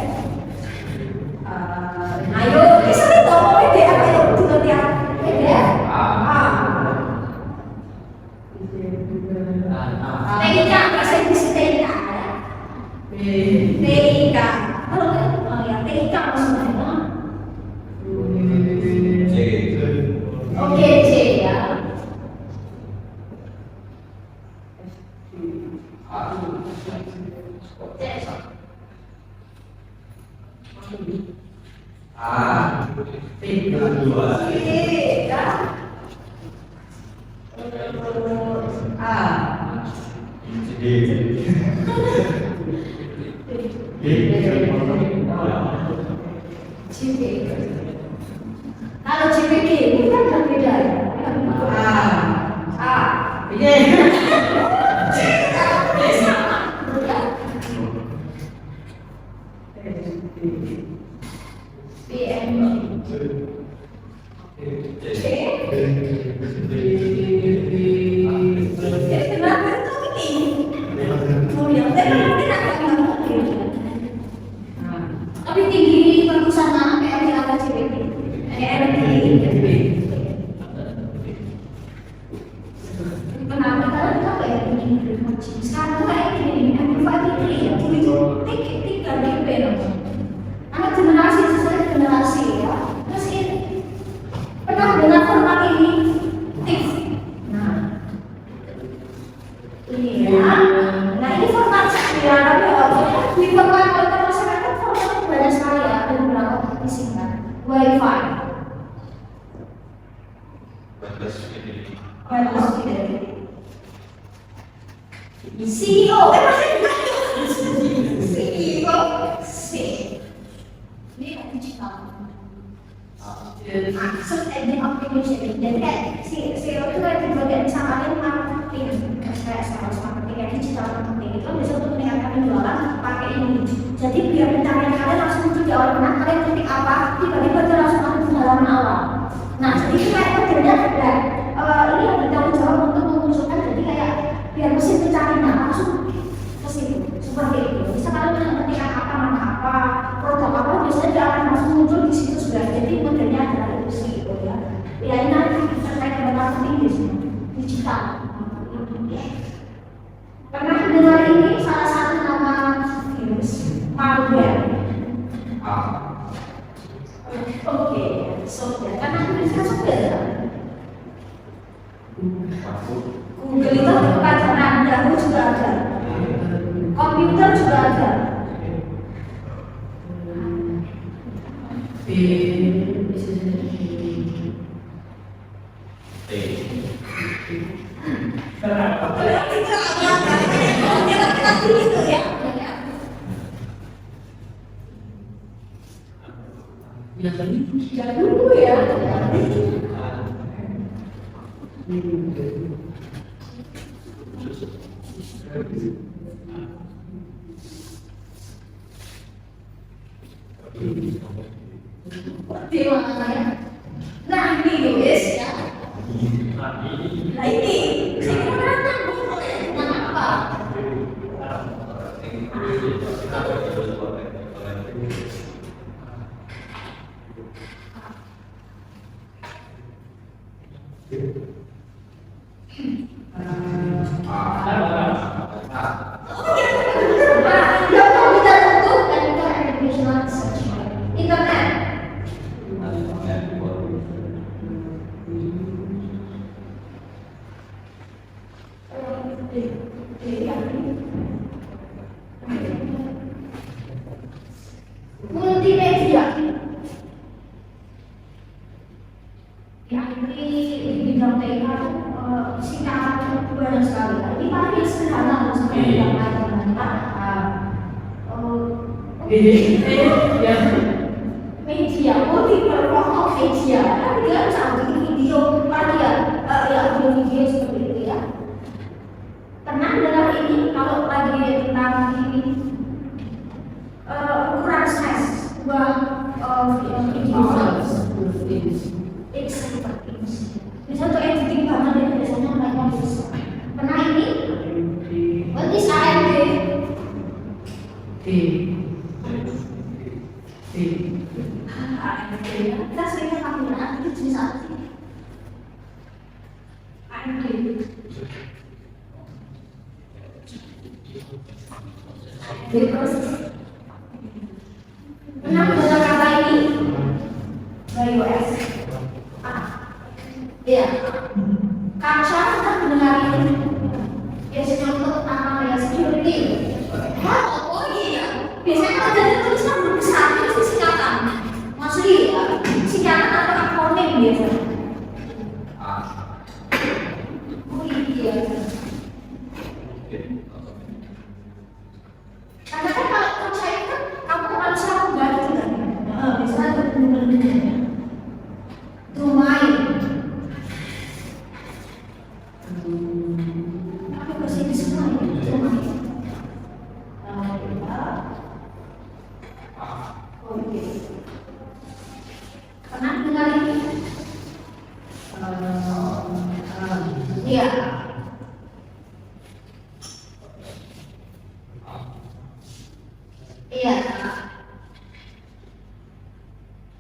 Ayo bisa itu PDF ayo juga ya PDF. TIK bahasa Inggris TIK ya. TIK. Kalau yang TIK maksudnya. Oke C ya. Kalau CPG ini kan berbeda ya. Tapi tinggi perusahaan kayak apa CPG? Kenapa? Karena kita kayak begini sekarang kayak gini, amplify ya, tiga DP anak generasi sesuai generasi ya. Terus ini pernah dengar format ini? Ini ya. Nah ini format saya, tapi di format masyarakat formatnya banyak sekali ya, ada beberapa disingkat. Wi-Fi. CEO, CEO, C. Ini digital. Maksud engine optimization. Jadi kayak CEO itu kayak di bagian misalnya marketing, kayak sales marketing, kayak digital marketing itu bisa untuk meningkatkan penjualan pakai ini. Jadi biar pencarian kalian langsung muncul di awal menang, kalian ketik apa, tiba-tiba dia langsung masuk ke halaman awal. Nah, jadi itu kayak kerjanya dan ini yang bertanggung jawab untuk mengusulkan jadi kayak biar mesin pencarinya langsung ke situ seperti itu. Bisa kalian mengetikkan apa mana apa Inggris digital. Pernah dengar ini salah satu nama virus malware. Oke, software. Karena virus kan software. Google itu pelajaran, Yahoo juga ada, komputer juga ada. Dulu ya. Nah ini guys ya. Nah ini saya kira kenapa? Multimedia. Ya ini di bidang TK singkatan banyak sekali. Ini paling sederhana sampai yang lain. Media, multiple form of media. Kan dia bisa bikin video varian, ya video seperti itu ya. Pernah dengar ini kalau lagi tentang ini ukuran size buat video bisa untuk editing banget ya, biasanya mereka bisa. Pernah ini what is AMD? AMD ya, kita sering pakai itu jenis apa sih? AMD pernah mendengar kata ini? Dari US. Iya. Kaca pernah mendengar ini? Biasanya untuk apa ya, security. Oh iya. Biasanya kalau jadi tulisan berbesar itu singkatan. Maksudnya ya, singkatan atau akronim biasanya. Oh iya. Karena kan kalau percaya kan kamu manusia enggak gitu kan? Biasanya ada bener-bener domain. Tapi bahasa Inggris semua ini domain. Oke. Pernah dengar ini? Iya. Iya.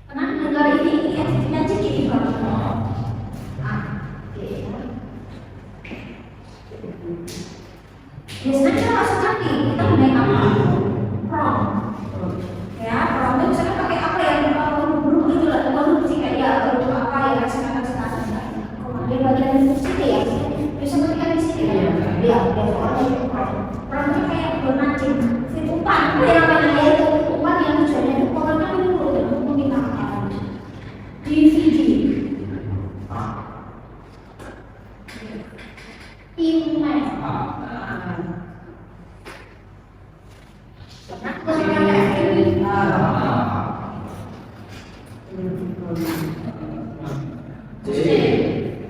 Pernah dengar ini editingnya jadi berapa? Oke. Biasanya kita masukkan nih, kita gunakan apa? Prompt. Ya, prompt itu misalnya pakai apa ya? Huruf itu lah, huruf sih kayak ya, huruf apa ya? Sekarang. Di bagian sini ya, bisa ketika di sini ya. Ya, prompt kayak bermancing. Umpan, apa yang namanya itu? Umpan yang tujuannya itu pokoknya dulu untuk memintakan DVD, email.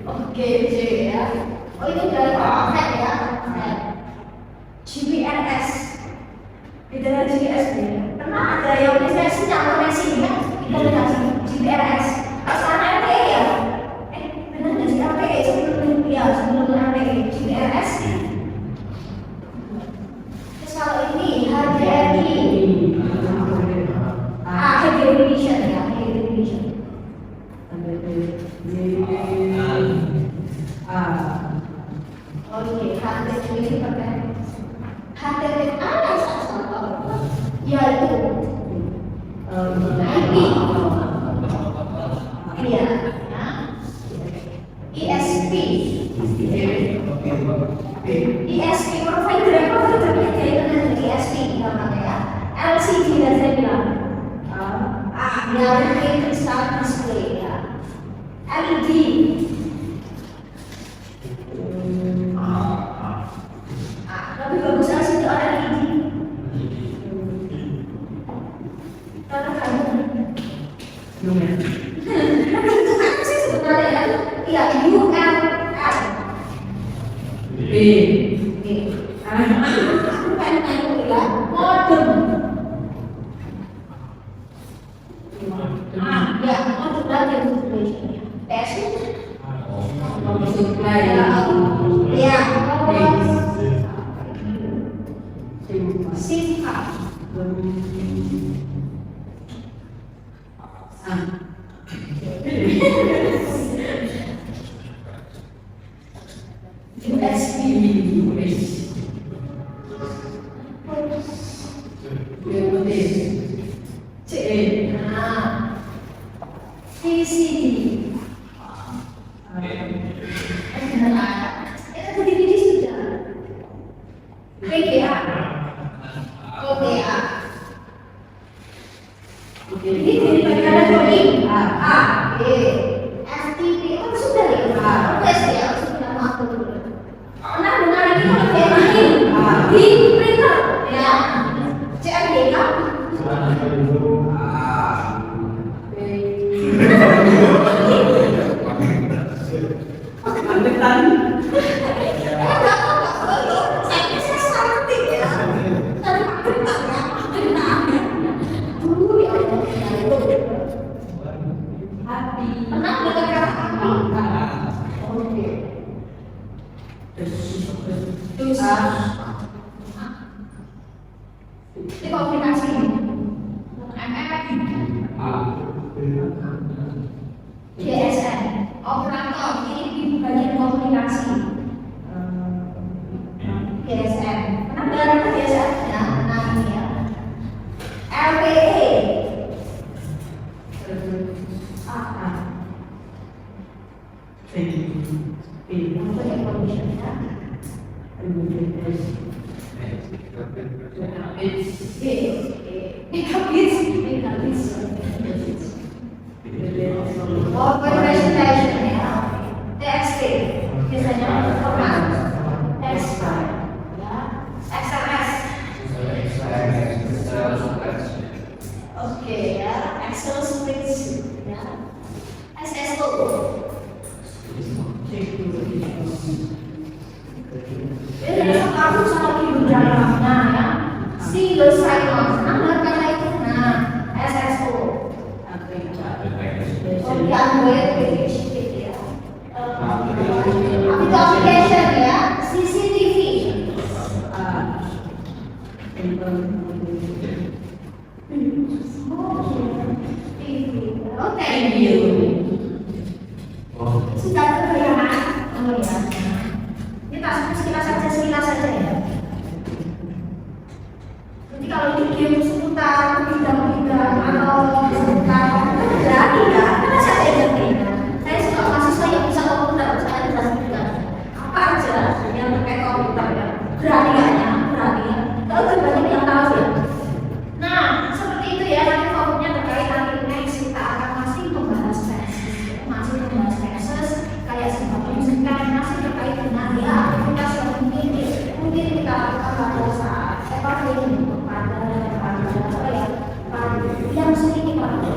Oke, ya. Oh itu dari konsep ya. GPRS. Itu dari GPS ya. Karena ada yang misalnya sinyal koneksinya kita dengan GPRS. Sekarang LTE ya. Benar nggak sih LTE sebelum LTE GPRS. Terus kalau ini HDRI. High definition ya, high definition. Iya. ISP. ISP provider kaitan dengan ISP namanya ya. LCD dan saya bilang. Yang kristal display ya. LED. Lebih bagus LCD atau LED? Karena kamu apa sih sebenarnya ya? Iya, UML. B. Modem. Ya, modem lagi information. PS. Ya, SIM card. VCD. Itu DVD sudah. VGA. OGA. Ini dari bagian elektronik. FTP itu sudah ya. Tes ya, sudah masuk dulu. Pernah dengar ini di printer ya. CMYK. Ini komunikasi GSM operator ini di bagian komunikasi GSM. Pernah dengar GSM ya? Nah ini ya LTE. Operation ya, TXT biasanya format text ya, XMS. Oke ya, Excel spreadsheet ya, SSO. Jadi kamu sama ibu dalamnya ya, single sign-on, nah kata itu nah SSO. Application ya, CCTV. Oke. Sudah kebayang? Oh ya. Ini tak sekilas saja ya. Jadi kalau ini game seputar bidang-bidang atau seputar berarti ya, karena saya ngerti. Saya suka mahasiswa yang bisa komputer, saya jelaskan apa aja yang terkait komputer ya. Berarti ya. Kalau banyak yang tahu ya. Nah, seperti itu ya. Nanti fokusnya terkait nanti next kita akan masih membahas Texas, kayak seperti misalkan masih terkait dengan ya aktivitas yang mungkin kita lakukan pada saat yang sedikit pada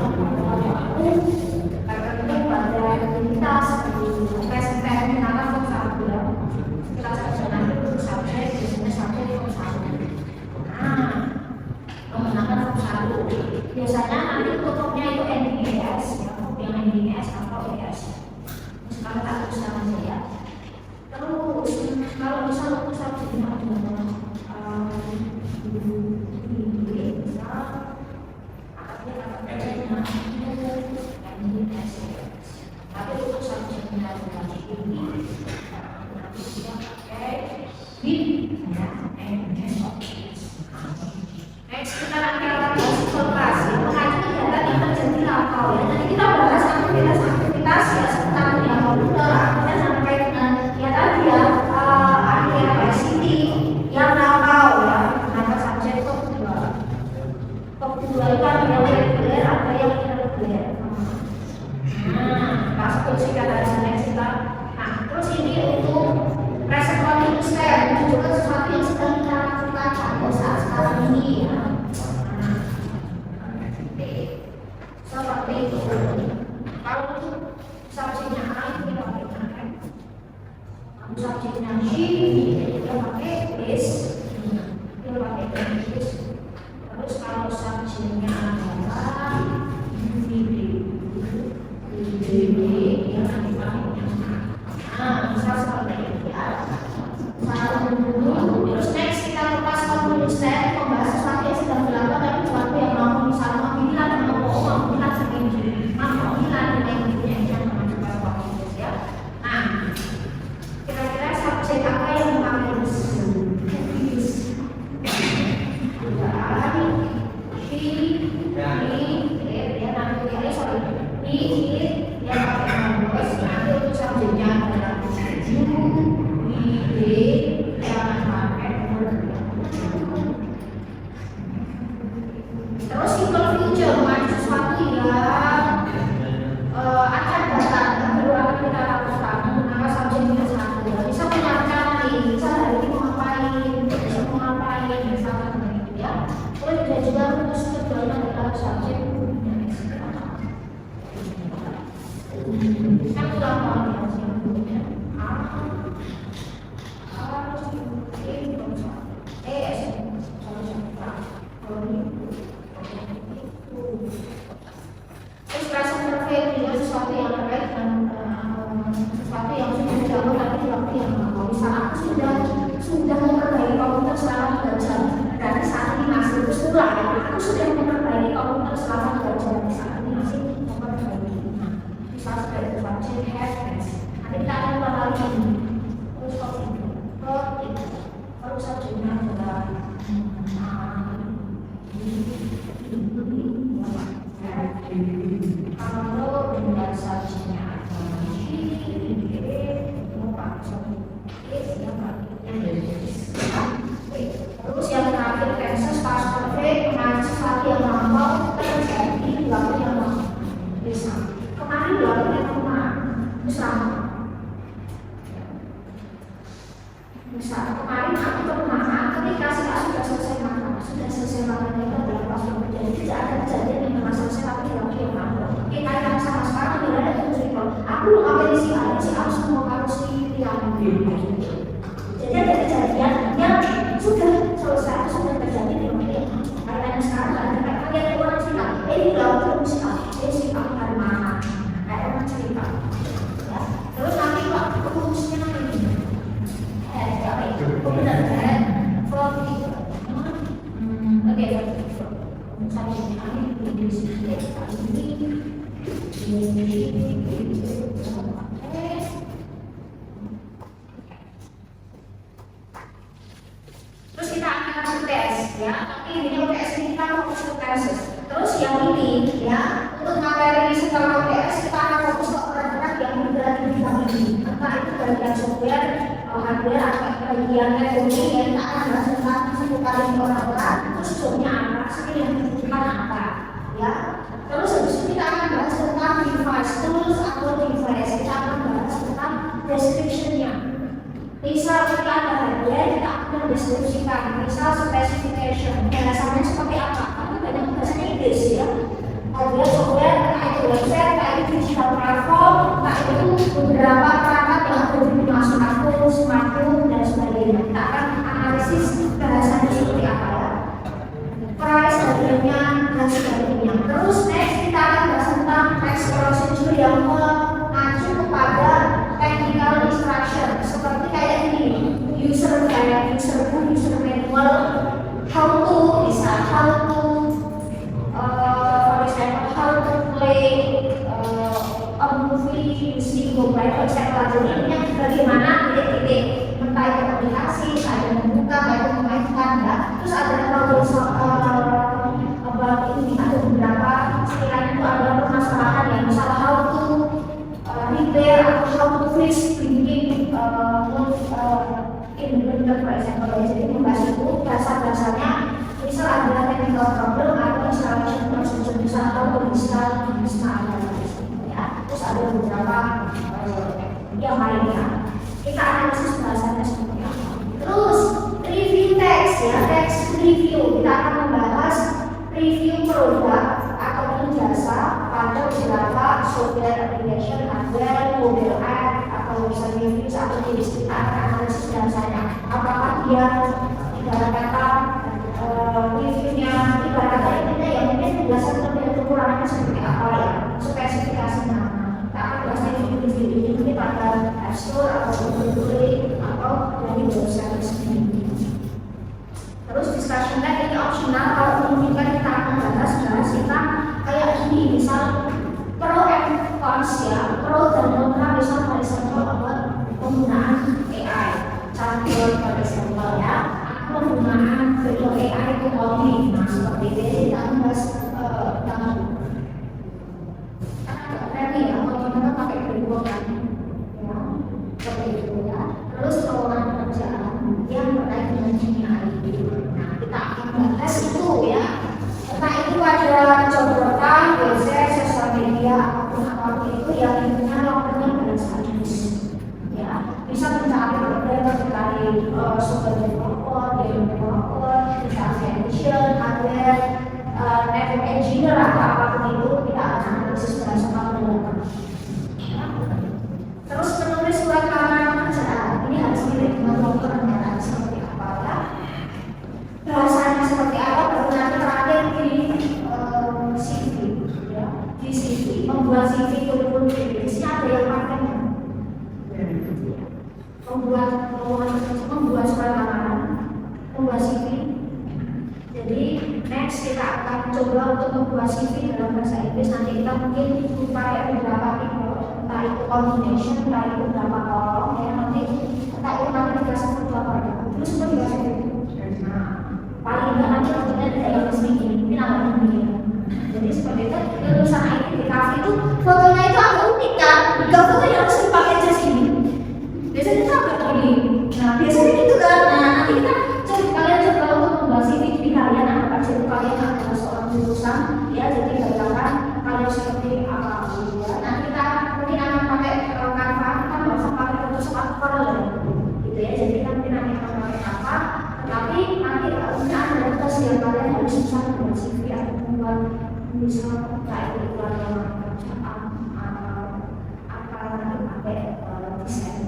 aktivitas PSPM menangkap fokus ya kita nanti untuk subjek biasanya subjek fokus menggunakan fokus biasanya nanti tutupnya itu NDS yang NDS atau ES sekarang tak usah saja ya. Terus kalau misal untuk subjek ini ada tapi untuk subjeknya lagi ini nanti kita pakai next kita nanti akan bahas kelas mengaji ya yang reguler, ada yang irregular. Nah, kita sebutkan aja next kita. Nah, terus ini untuk present continuous tense menunjukkan sesuatu yang sedang kita lakukan pada saat sekarang ini ya. Seperti itu. Kalau itu subjeknya A kita pakai kan. Subjeknya she kita pakai is. Kita pakai is. Terus kalau subjeknya adalah ini yang dipakai. Nah, misal seperti ini ya. Terus next kita lepas continuous tense membahas sesuatu yang sedang dilakukan tapi sesuatu yang mau misalnya panggilan dan panggilan sendiri, panggilan dengan ibunya yang menunjukkan continuous ya. Nah, kira-kira subjek apa yang memakai is? Yang pakai voice nanti untuk subjeknya adalah you, we, they yang pakai verb. Terus simple future maju sesuatu yang akan datang dan baru akan kita lakukan menggunakan subjeknya satu. Bisa menyiapkan nih, bisa hari ini mau ngapain, bisa mau ngapain, misalkan begitu ya. Terus bisa juga terus keduanya adalah subjek. Kan ulang tahun ya sebelumnya terus present perfect juga sesuatu yang terkait dengan sesuatu yang sudah dilakukan tapi waktu yang lalu. Misal aku sudah memperbaiki komputer selama 3 jam dan saat ini masih berulang ya. Aku sudah memperbaiki komputer selama 3 jam dan saat ini masih memperbaiki. Misal sebagai subjek has. Nanti kita akan ulang lagi. Terus kalau subjeknya adalah kalau dengan subjeknya adalah terus yang terakhir tenses past perfect mengenai sesuatu yang lampau terjadi di waktu yang lalu. Bisa kemarin dilakukan kemarin bersama. Misal kemarin aku pernah ketika saya sudah selesai makan itu adalah pas jadi tidak ada kejadian yang memang selesai tapi di waktu yang lalu. Kita yang sama sekarang tidak ada tujuan. Aku belum ambil si A, si harus mau harus yang jadi ada kejadian yang sudah selesai sudah terjadi di waktu yang lalu. Karena sekarang ada kalian orang cerita, ini lalu si A, si A dari mana? Kayak orang cerita. Ya. Terus nanti waktu rumusnya ini. Benar kan? From itu. Oke, subjeknya ini terus kita akan masuk tes ya, tapi ini UTS ini kita fokus ke tesis. Terus yang ini ya, untuk materi setelah UTS kita akan fokus ke orang-orang yang bergerak di bidang ini. Entah itu bagian software, hardware, atau bagian ekonomi yang kita akan bahas tentang kesibukan orang-orang, terus jobnya apa, skill yang dibutuhkan apa ya. Terus habis itu kita akan bahas tentang device, tools atau device. Kita akan bahas tentang description-nya. Misal kita ada hardware, kita akan mendeskripsikan. Misal specification, dasarnya seperti apa. Tapi banyak bahasanya Inggris ya. Hardware, software, entah itu website, entah itu digital platform, entah itu beberapa perangkat yang ada di smartphone, smartphone dan sebagainya. Kita akan analisis bahasanya seperti apa ya. Price, harganya dan sebagainya. Terus next kita akan bahas tentang text procedure yang mengacu kepada technical instruction seperti kayak ini, user guide, user book, user manual, how to bisa how to for example how to play a movie using mobile, etc. Jadi ini bagaimana titik-titik entah itu aplikasi, ada membuka, ada memainkan ya. Terus ada about ini ada beberapa sekiranya itu ada permasalahan yang misalnya how to repair atau how to fix printing in printer for example. Jadi membahas itu bahasa-bahasanya misal ada technical problem atau installation procedure analisis, kita akan analisis dasarnya. Apakah dia ibarat kata reviewnya, ibarat kata intinya ya mungkin penjelasan lebih kekurangannya seperti apa ya, spesifikasinya. Kita akan bahas review ini pada App Store atau Google Play atau dari website sendiri. Terus discussion tag ini optional, kalau memungkinkan kita akan bahas kita kayak gini, misal pro and cons ya, pro dan kontra misal for example about penggunaan AI, contoh for example ya, penggunaan fitur AI itu hobi, nah seperti ini kita bahas tentang tadi ya, bagaimana pakai berikut kan, ya seperti itu ya. Terus lowongan pekerjaan yang berkaitan dengan dunia IT, nah kita akan bahas itu ya. Nah itu ada job portal, website, sosial media, apapun itu yang intinya lakukannya pada saat ini ya, bisa mencari program mencari software developer, game developer, misalnya edition, hardware, network engineer atau apapun itu kita akan analisis berdasarkan pendapat. Terus menulis surat lamaran pekerjaan ini harus mirip dengan dokter pernyataan seperti apa ya, bahasanya seperti apa, baru nanti terakhir di CV ya, di CV membuat CV kurikulum bisnisnya ada yang pakainya, membuat surat lamaran, membuat CV. Jadi next kita akan coba untuk membuat CV dalam bahasa Inggris. Nanti kita mungkin pakai beberapa tipe, entah itu combination, entah itu beberapa kolom ya, nanti entah itu nanti dikasih beberapa terus itu dikasih paling enggak nanti kita tidak yang sedikit, mungkin agak demikian. Jadi seperti itu, lulusan IT di kafe itu fotonya itu agak unik kan, tiga foto yang harus dipakai jas ini. Biasanya itu agak unik. Nah biasanya gitu kan. Nah nanti kita kalian coba untuk membahas CV di kalian, anggap aja itu kalian adalah seorang lulusan ya, jadi bayangkan kalian seperti apa ya. Nah kita mungkin akan pakai Canva, kita nggak usah pakai Photoshop atau Corel gitu ya. Jadi kita mungkin akan pakai Canva, tapi nanti punya ada tugas yang kalian harus bisa membuat CV atau membuat bisa kayak ukuran yang pekerjaan apa nanti pakai desain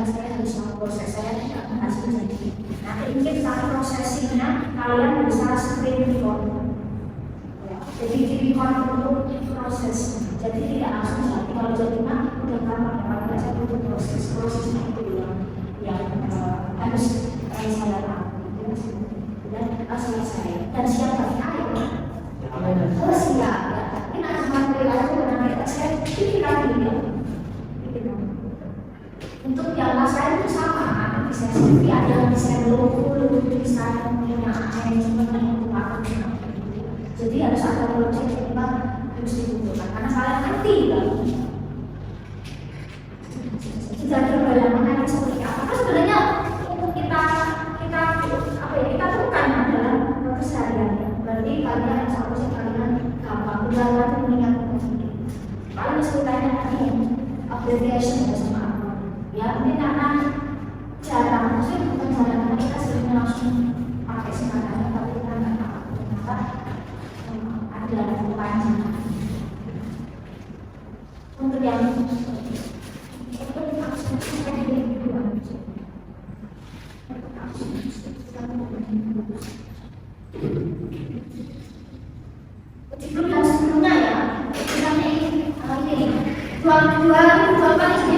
saya bisa proses saya tidak berhasil jadi. Nanti mungkin kalau prosesnya kalian bisa screen record. Ya, jadi di record untuk proses. Jadi tidak langsung jadi kalau jadi mah udah lama saya butuh prosesnya itu yang harus saya lakukan dan selesai dan siap bagi ayo. Terus ya, ini harus mandiri aja karena saya pikiran ini. Untuk yang saya itu sama, desain CV ada desain logo, desain manajemen yang dipakai. Jadi harus ada project yang memang harus dibutuhkan karena kalian ngerti kan. Sudah terbayangkan seperti apa? Kan sebenarnya untuk kita lakukan adalah keseharian. Berarti kalian seharusnya kalian gampang berjalan mengingatkan sedikit. Paling sebenarnya tadi abbreviation sama ya, ini karena jarang, maksudnya bukan jarang, karena kita sebenarnya langsung pakai singkatannya, tapi kita nggak tahu ternyata ada panjang. Untuk yang sebelum yang sebelumnya ya, misalnya ini dua kali